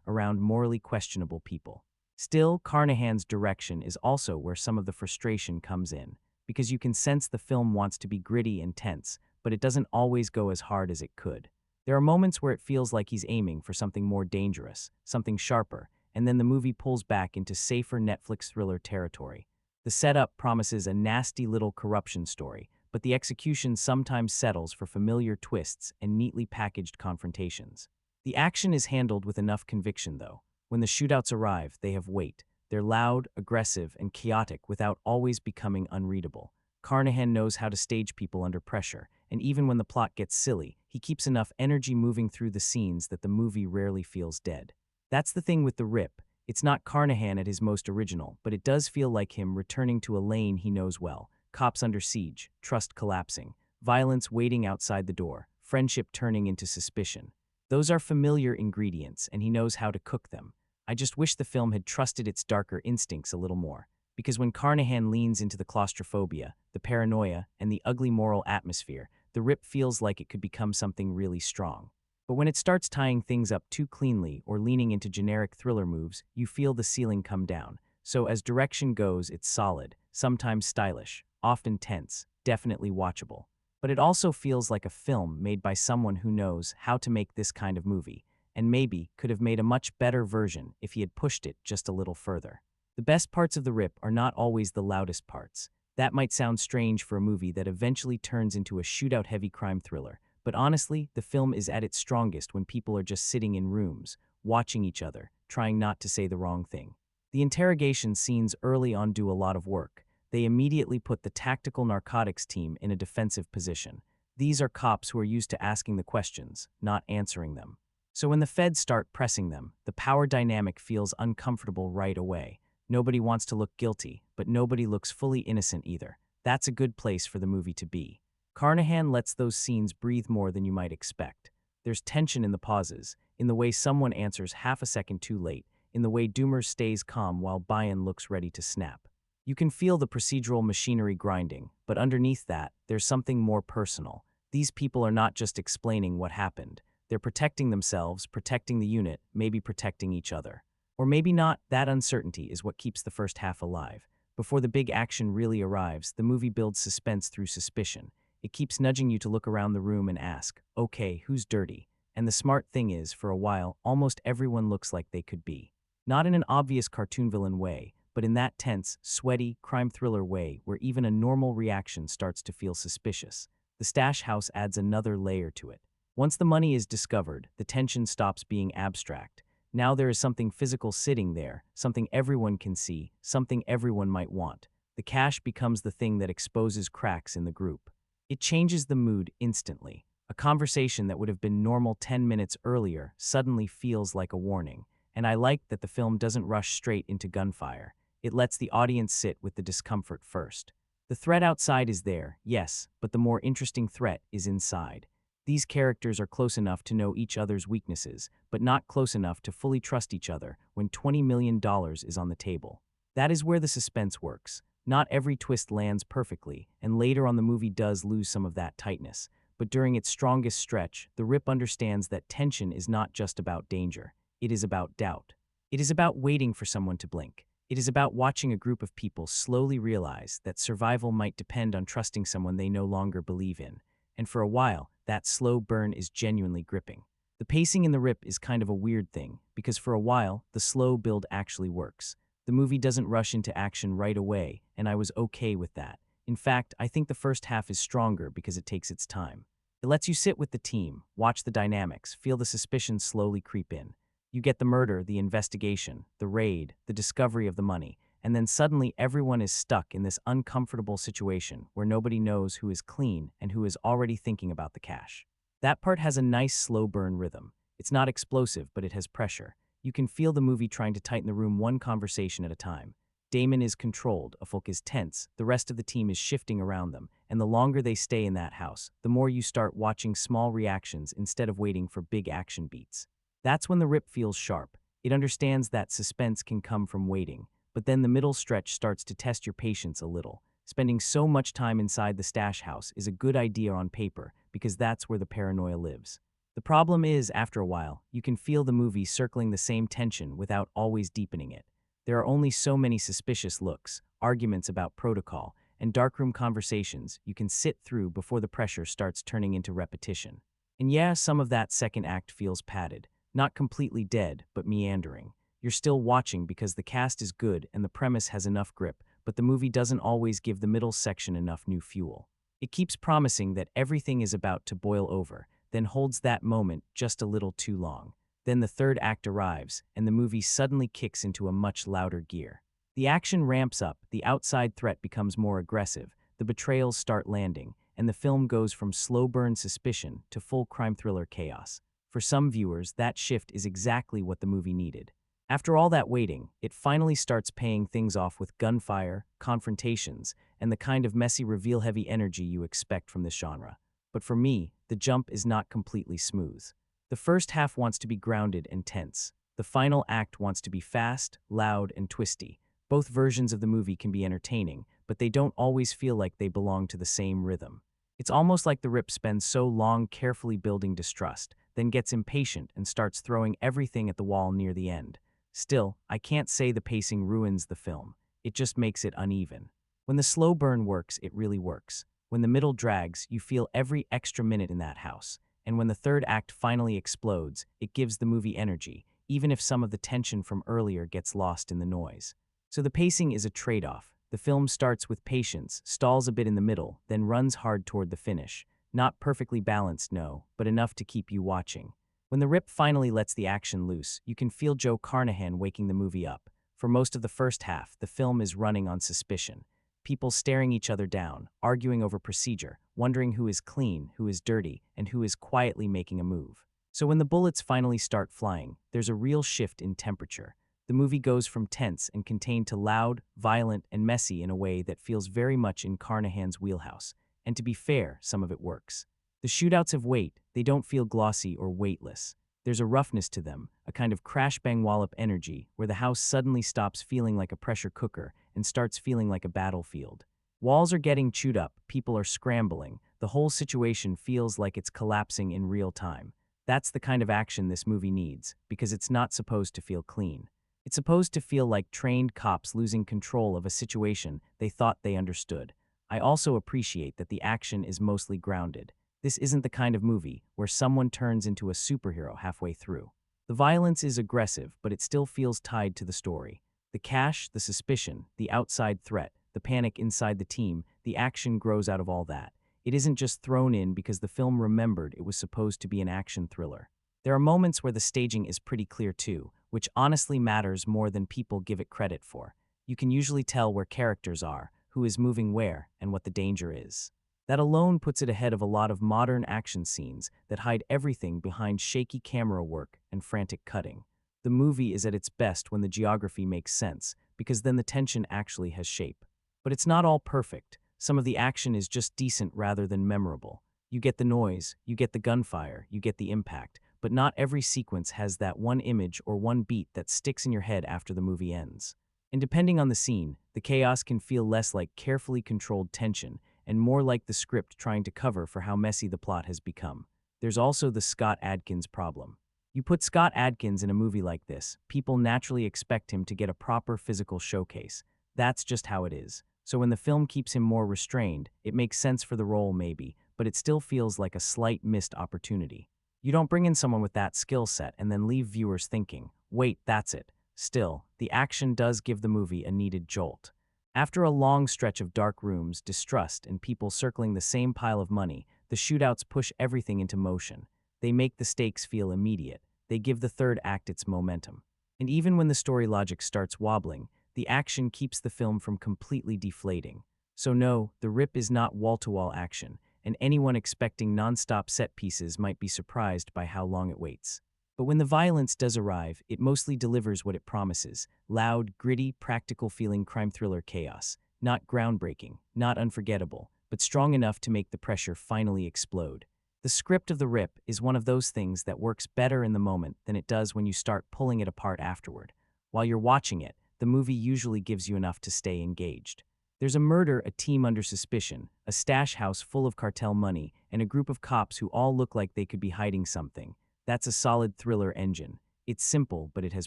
around morally questionable people. Still, Carnahan's direction is also where some of the frustration comes in, because you can sense the film wants to be gritty and tense, but it doesn't always go as hard as it could. There are moments where it feels like he's aiming for something more dangerous, something sharper, and then the movie pulls back into safer Netflix thriller territory. The setup promises a nasty little corruption story, but the execution sometimes settles for familiar twists and neatly packaged confrontations. The action is handled with enough conviction, though. When the shootouts arrive, they have weight. They're loud, aggressive, and chaotic without always becoming unreadable. Carnahan knows how to stage people under pressure, and even when the plot gets silly, he keeps enough energy moving through the scenes that the movie rarely feels dead. That's the thing with The Rip. It's not Carnahan at his most original, but it does feel like him returning to a lane he knows well. Cops under siege, trust collapsing, violence waiting outside the door, friendship turning into suspicion. Those are familiar ingredients, and he knows how to cook them. I just wish the film had trusted its darker instincts a little more, because when Carnahan leans into the claustrophobia, the paranoia, and the ugly moral atmosphere, The Rip feels like it could become something really strong. But when it starts tying things up too cleanly or leaning into generic thriller moves, you feel the ceiling come down. So as direction goes, it's solid, sometimes stylish, often tense, definitely watchable. But it also feels like a film made by someone who knows how to make this kind of movie, and maybe could have made a much better version if he had pushed it just a little further. The best parts of The Rip are not always the loudest parts. That might sound strange for a movie that eventually turns into a shootout-heavy crime thriller, but honestly, the film is at its strongest when people are just sitting in rooms, watching each other, trying not to say the wrong thing. The interrogation scenes early on do a lot of work. They immediately put the tactical narcotics team in a defensive position. These are cops who are used to asking the questions, not answering them. So when the feds start pressing them, the power dynamic feels uncomfortable right away. Nobody wants to look guilty, but nobody looks fully innocent either. That's a good place for the movie to be. Carnahan lets those scenes breathe more than you might expect. There's tension in the pauses, in the way someone answers half a second too late, in the way Doomer stays calm while Bayan looks ready to snap. You can feel the procedural machinery grinding, but underneath that, there's something more personal. These people are not just explaining what happened. They're protecting themselves, protecting the unit, maybe protecting each other. Or maybe not. That uncertainty is what keeps the first half alive. Before the big action really arrives, the movie builds suspense through suspicion. It keeps nudging you to look around the room and ask, okay, who's dirty? And the smart thing is, for a while, almost everyone looks like they could be. Not in an obvious cartoon villain way, but in that tense, sweaty, crime thriller way where even a normal reaction starts to feel suspicious. The stash house adds another layer to it. Once the money is discovered, the tension stops being abstract. Now there is something physical sitting there, something everyone can see, something everyone might want. The cash becomes the thing that exposes cracks in the group. It changes the mood instantly. A conversation that would have been normal 10 minutes earlier suddenly feels like a warning. And I like that the film doesn't rush straight into gunfire. It lets the audience sit with the discomfort first. The threat outside is there, yes, but the more interesting threat is inside. These characters are close enough to know each other's weaknesses, but not close enough to fully trust each other when $20 million is on the table. That is where the suspense works. Not every twist lands perfectly, and later on the movie does lose some of that tightness. But during its strongest stretch, The Rip understands that tension is not just about danger. It is about doubt. It is about waiting for someone to blink. It is about watching a group of people slowly realize that survival might depend on trusting someone they no longer believe in. And for a while, that slow burn is genuinely gripping. The pacing in The Rip is kind of a weird thing, because for a while, the slow build actually works. The movie doesn't rush into action right away, and I was okay with that. In fact, I think the first half is stronger because it takes its time. It lets you sit with the team, watch the dynamics, feel the suspicions slowly creep in. You get the murder, the investigation, the raid, the discovery of the money, and then suddenly everyone is stuck in this uncomfortable situation where nobody knows who is clean and who is already thinking about the cash. That part has a nice slow burn rhythm. It's not explosive, but it has pressure. You can feel the movie trying to tighten the room one conversation at a time. Damon is controlled, Affleck is tense, the rest of the team is shifting around them, and the longer they stay in that house, the more you start watching small reactions instead of waiting for big action beats. That's when The Rip feels sharp. It understands that suspense can come from waiting, but then the middle stretch starts to test your patience a little. Spending so much time inside the stash house is a good idea on paper because that's where the paranoia lives. The problem is, after a while, you can feel the movie circling the same tension without always deepening it. There are only so many suspicious looks, arguments about protocol, and darkroom conversations you can sit through before the pressure starts turning into repetition. And yeah, some of that second act feels padded, not completely dead, but meandering. You're still watching because the cast is good and the premise has enough grip, but the movie doesn't always give the middle section enough new fuel. It keeps promising that everything is about to boil over, then holds that moment just a little too long. Then the third act arrives, and the movie suddenly kicks into a much louder gear. The action ramps up, the outside threat becomes more aggressive, the betrayals start landing, and the film goes from slow burn suspicion to full crime thriller chaos. For some viewers, that shift is exactly what the movie needed. After all that waiting, it finally starts paying things off with gunfire, confrontations, and the kind of messy reveal-heavy energy you expect from this genre. But for me, the jump is not completely smooth. The first half wants to be grounded and tense. The final act wants to be fast, loud, and twisty. Both versions of the movie can be entertaining, but they don't always feel like they belong to the same rhythm. It's almost like the Rip spends so long carefully building distrust, then gets impatient and starts throwing everything at the wall near the end. Still, I can't say the pacing ruins the film. It just makes it uneven. When the slow burn works, it really works. When the middle drags, you feel every extra minute in that house. And when the third act finally explodes, it gives the movie energy, even if some of the tension from earlier gets lost in the noise. So the pacing is a trade-off. The film starts with patience, stalls a bit in the middle, then runs hard toward the finish. Not perfectly balanced, no, but enough to keep you watching. When the Rip finally lets the action loose, you can feel Joe Carnahan waking the movie up. For most of the first half, the film is running on suspicion. People staring each other down, arguing over procedure, wondering who is clean, who is dirty, and who is quietly making a move. So when the bullets finally start flying, there's a real shift in temperature. The movie goes from tense and contained to loud, violent, and messy in a way that feels very much in Carnahan's wheelhouse. And to be fair, some of it works. The shootouts have weight, they don't feel glossy or weightless. There's a roughness to them, a kind of crash-bang-wallop energy where the house suddenly stops feeling like a pressure cooker and starts feeling like a battlefield. Walls are getting chewed up, people are scrambling, the whole situation feels like it's collapsing in real time. That's the kind of action this movie needs, because it's not supposed to feel clean. It's supposed to feel like trained cops losing control of a situation they thought they understood. I also appreciate that the action is mostly grounded. This isn't the kind of movie where someone turns into a superhero halfway through. The violence is aggressive, but it still feels tied to the story. The cash, the suspicion, the outside threat, the panic inside the team, the action grows out of all that. It isn't just thrown in because the film remembered it was supposed to be an action thriller. There are moments where the staging is pretty clear too, which honestly matters more than people give it credit for. You can usually tell where characters are, who is moving where, and what the danger is. That alone puts it ahead of a lot of modern action scenes that hide everything behind shaky camera work and frantic cutting. The movie is at its best when the geography makes sense, because then the tension actually has shape. But it's not all perfect. Some of the action is just decent rather than memorable. You get the noise, you get the gunfire, you get the impact, but not every sequence has that one image or one beat that sticks in your head after the movie ends. And depending on the scene, the chaos can feel less like carefully controlled tension and more like the script trying to cover for how messy the plot has become. There's also the Scott Adkins problem. You put Scott Adkins in a movie like this, people naturally expect him to get a proper physical showcase. That's just how it is. So when the film keeps him more restrained, it makes sense for the role maybe, but it still feels like a slight missed opportunity. You don't bring in someone with that skill set and then leave viewers thinking, wait, that's it. Still, the action does give the movie a needed jolt. After a long stretch of dark rooms, distrust, and people circling the same pile of money, the shootouts push everything into motion. They make the stakes feel immediate. They give the third act its momentum. And even when the story logic starts wobbling, the action keeps the film from completely deflating. So no, The Rip is not wall-to-wall action, and anyone expecting non-stop set pieces might be surprised by how long it waits. But when the violence does arrive, it mostly delivers what it promises: loud, gritty, practical-feeling crime thriller chaos. Not groundbreaking, not unforgettable, but strong enough to make the pressure finally explode. The script of The Rip is one of those things that works better in the moment than it does when you start pulling it apart afterward. While you're watching it, the movie usually gives you enough to stay engaged. There's a murder, a team under suspicion, a stash house full of cartel money, and a group of cops who all look like they could be hiding something. That's a solid thriller engine. It's simple, but it has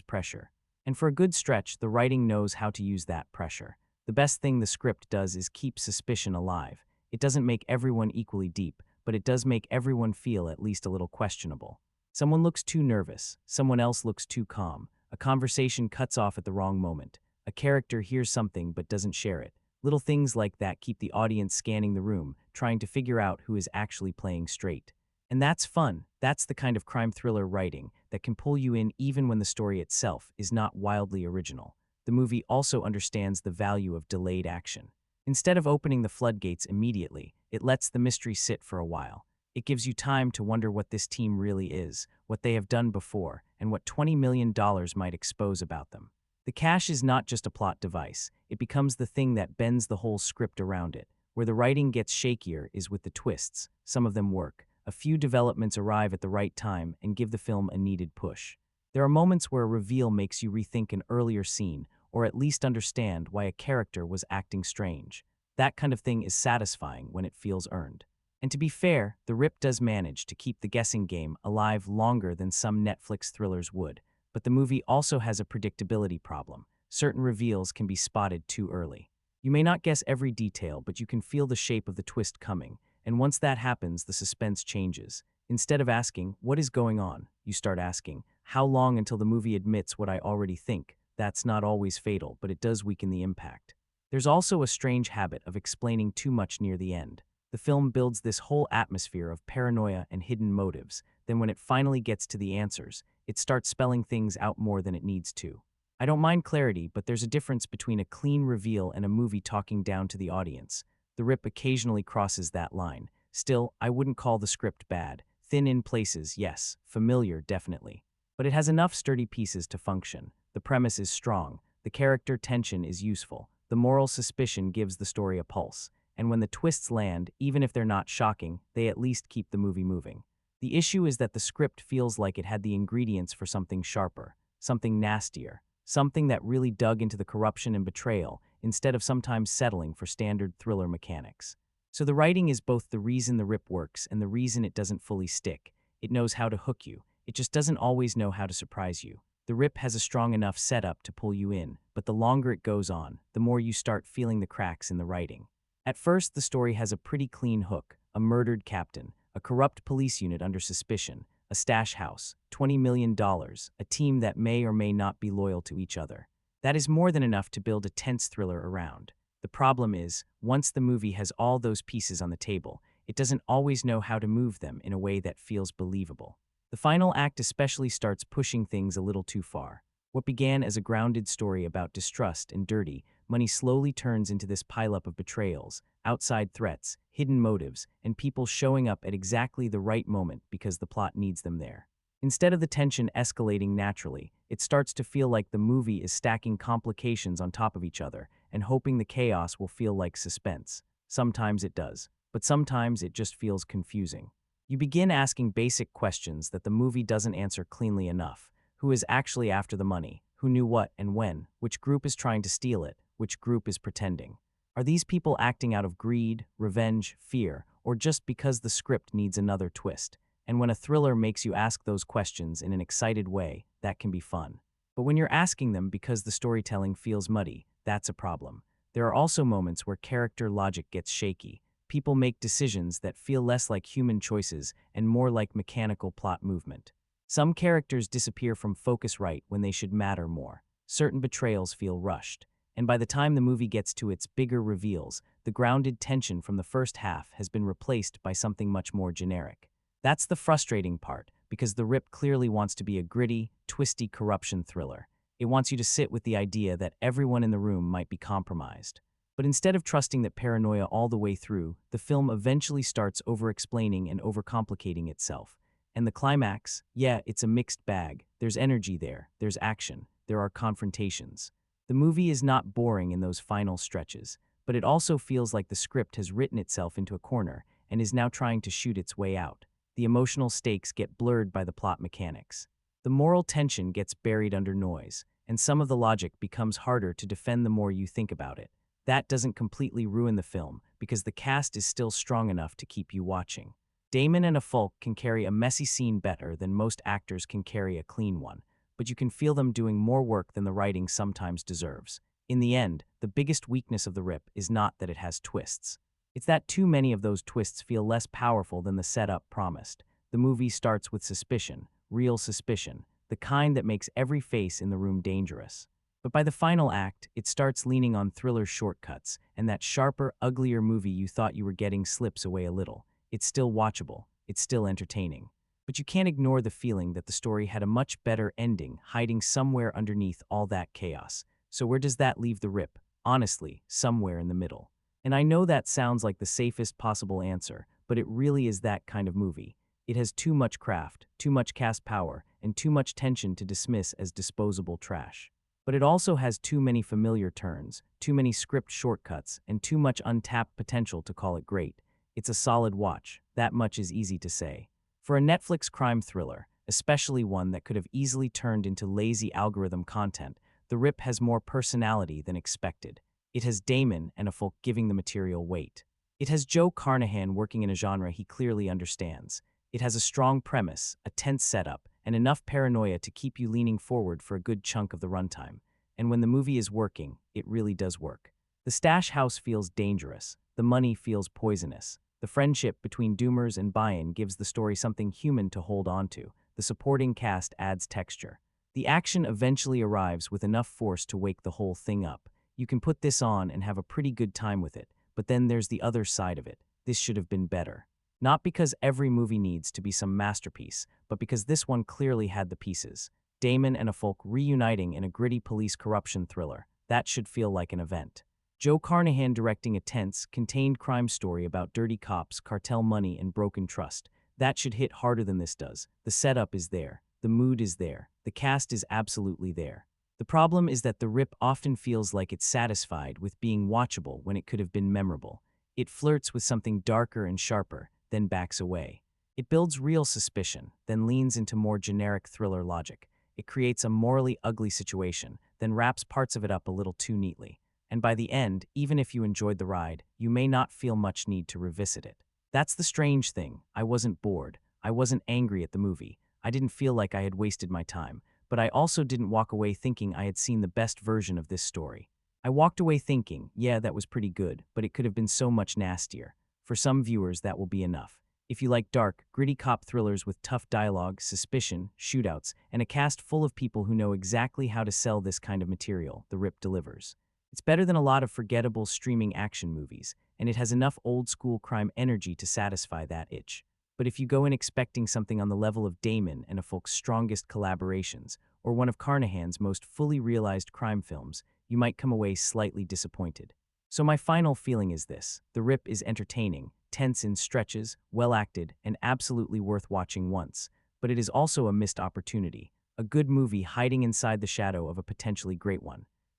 pressure. And for a good stretch, the writing knows how to use that pressure. The best thing the script does is keep suspicion alive. It doesn't make everyone equally deep, but it does make everyone feel at least a little questionable. Someone looks too nervous, someone else looks too calm, a conversation cuts off at the wrong moment, a character hears something but doesn't share it. Little things like that keep the audience scanning the room, trying to figure out who is actually playing straight. And that's fun. That's the kind of crime thriller writing that can pull you in even when the story itself is not wildly original. The movie also understands the value of delayed action. Instead of opening the floodgates immediately, it lets the mystery sit for a while. It gives you time to wonder what this team really is, what they have done before, and what $20 million might expose about them. The cash is not just a plot device, it becomes the thing that bends the whole script around it. Where the writing gets shakier is with the twists. Some of them work. A few developments arrive at the right time and give the film a needed push. There are moments where a reveal makes you rethink an earlier scene, or at least understand why a character was acting strange. That kind of thing is satisfying when it feels earned. And to be fair, The Rip does manage to keep the guessing game alive longer than some Netflix thrillers would. But the movie also has a predictability problem. Certain reveals can be spotted too early. You may not guess every detail, but you can feel the shape of the twist coming. And once that happens, the suspense changes. Instead of asking, "What is going on?" you start asking, "How long until the movie admits what I already think?" That's not always fatal, but it does weaken the impact. There's also a strange habit of explaining too much near the end. The film builds this whole atmosphere of paranoia and hidden motives. Then when it finally gets to the answers, it starts spelling things out more than it needs to. I don't mind clarity, but there's a difference between a clean reveal and a movie talking down to the audience. The Rip occasionally crosses that line. Still, I wouldn't call the script bad. Thin in places, yes. Familiar, definitely. But it has enough sturdy pieces to function. The premise is strong. The character tension is useful. The moral suspicion gives the story a pulse. And when the twists land, even if they're not shocking, they at least keep the movie moving. The issue is that the script feels like it had the ingredients for something sharper, something nastier, something that really dug into the corruption and betrayal, instead of sometimes settling for standard thriller mechanics. So the writing is both the reason The Rip works and the reason it doesn't fully stick. It knows how to hook you. It just doesn't always know how to surprise you. The Rip has a strong enough setup to pull you in, but the longer it goes on, the more you start feeling the cracks in the writing. At first, the story has a pretty clean hook: a murdered captain, a corrupt police unit under suspicion, a stash house, $20 million, a team that may or may not be loyal to each other. That is more than enough to build a tense thriller around. The problem is, once the movie has all those pieces on the table, it doesn't always know how to move them in a way that feels believable. The final act especially starts pushing things a little too far. What began as a grounded story about distrust and dirty money slowly turns into this pileup of betrayals, outside threats, hidden motives, and people showing up at exactly the right moment because the plot needs them there. Instead of the tension escalating naturally, it starts to feel like the movie is stacking complications on top of each other and hoping the chaos will feel like suspense. Sometimes it does, but sometimes it just feels confusing. You begin asking basic questions that the movie doesn't answer cleanly enough. Who is actually after the money? Who knew what and when? Which group is trying to steal it? Which group is pretending? Are these people acting out of greed, revenge, fear, or just because the script needs another twist? And when a thriller makes you ask those questions in an excited way, that can be fun. But when you're asking them because the storytelling feels muddy, that's a problem. There are also moments where character logic gets shaky. People make decisions that feel less like human choices and more like mechanical plot movement. Some characters disappear from Focusrite when they should matter more. Certain betrayals feel rushed. And by the time the movie gets to its bigger reveals, the grounded tension from the first half has been replaced by something much more generic. That's the frustrating part, because The Rip clearly wants to be a gritty, twisty corruption thriller. It wants you to sit with the idea that everyone in the room might be compromised. But instead of trusting that paranoia all the way through, the film eventually starts over-explaining and overcomplicating itself. And the climax, yeah, it's a mixed bag. There's energy there, there's action, there are confrontations. The movie is not boring in those final stretches, but it also feels like the script has written itself into a corner and is now trying to shoot its way out. The emotional stakes get blurred by the plot mechanics. The moral tension gets buried under noise, and some of the logic becomes harder to defend the more you think about it. that doesn't completely ruin the film because the cast is still strong enough to keep you watching. Damon and Affleck can carry a messy scene better than most actors can carry a clean one, but you can feel them doing more work than the writing sometimes deserves. In the end, the biggest weakness of The Rip is not that it has twists. It's that too many of those twists feel less powerful than the setup promised. The movie starts with suspicion, real suspicion, the kind that makes every face in the room dangerous. But by the final act, it starts leaning on thriller shortcuts, and that sharper, uglier movie you thought you were getting slips away a little. It's still watchable, it's still entertaining. But you can't ignore the feeling that the story had a much better ending hiding somewhere underneath all that chaos. So where does that leave The Rip? Honestly, somewhere in the middle. And I know that sounds like the safest possible answer, but it really is that kind of movie. It has too much craft, too much cast power, and too much tension to dismiss as disposable trash. But it also has too many familiar turns, too many script shortcuts, and too much untapped potential to call it great. It's a solid watch, that much is easy to say. For a Netflix crime thriller, especially one that could have easily turned into lazy algorithm content, The Rip has more personality than expected. It has Damon and Affleck giving the material weight. It has Joe Carnahan working in a genre he clearly understands. It has a strong premise, a tense setup, and enough paranoia to keep you leaning forward for a good chunk of the runtime. And when the movie is working, it really does work. The stash house feels dangerous. The money feels poisonous. The friendship between Doomers and Bayan gives the story something human to hold on to. The supporting cast adds texture. The action eventually arrives with enough force to wake the whole thing up. You can put this on and have a pretty good time with it, but then there's the other side of it. This should have been better. Not because every movie needs to be some masterpiece, but because this one clearly had the pieces. Damon and Affleck reuniting in a gritty police corruption thriller. That should feel like an event. Joe Carnahan directing a tense, contained crime story about dirty cops, cartel money, and broken trust. That should hit harder than this does. The setup is there. The mood is there. The cast is absolutely there. The problem is that The Rip often feels like it's satisfied with being watchable when it could have been memorable. It flirts with something darker and sharper, then backs away. It builds real suspicion, then leans into more generic thriller logic. It creates a morally ugly situation, then wraps parts of it up a little too neatly. And by the end, even if you enjoyed the ride, you may not feel much need to revisit it. That's the strange thing. I wasn't bored. I wasn't angry at the movie. I didn't feel like I had wasted my time. But I also didn't walk away thinking I had seen the best version of this story. I walked away thinking, yeah, that was pretty good, but it could have been so much nastier. For some viewers, that will be enough. If you like dark, gritty cop thrillers with tough dialogue, suspicion, shootouts, and a cast full of people who know exactly how to sell this kind of material, The Rip delivers. It's better than a lot of forgettable streaming action movies, and it has enough old-school crime energy to satisfy that itch. But if you go in expecting something on the level of Damon and Affleck's strongest collaborations, or one of Carnahan's most fully realized crime films, you might come away slightly disappointed. So my final feeling is this: The Rip is entertaining, tense in stretches, well-acted, and absolutely worth watching once. But it is also a missed opportunity, a good movie hiding inside the shadow of a potentially great one.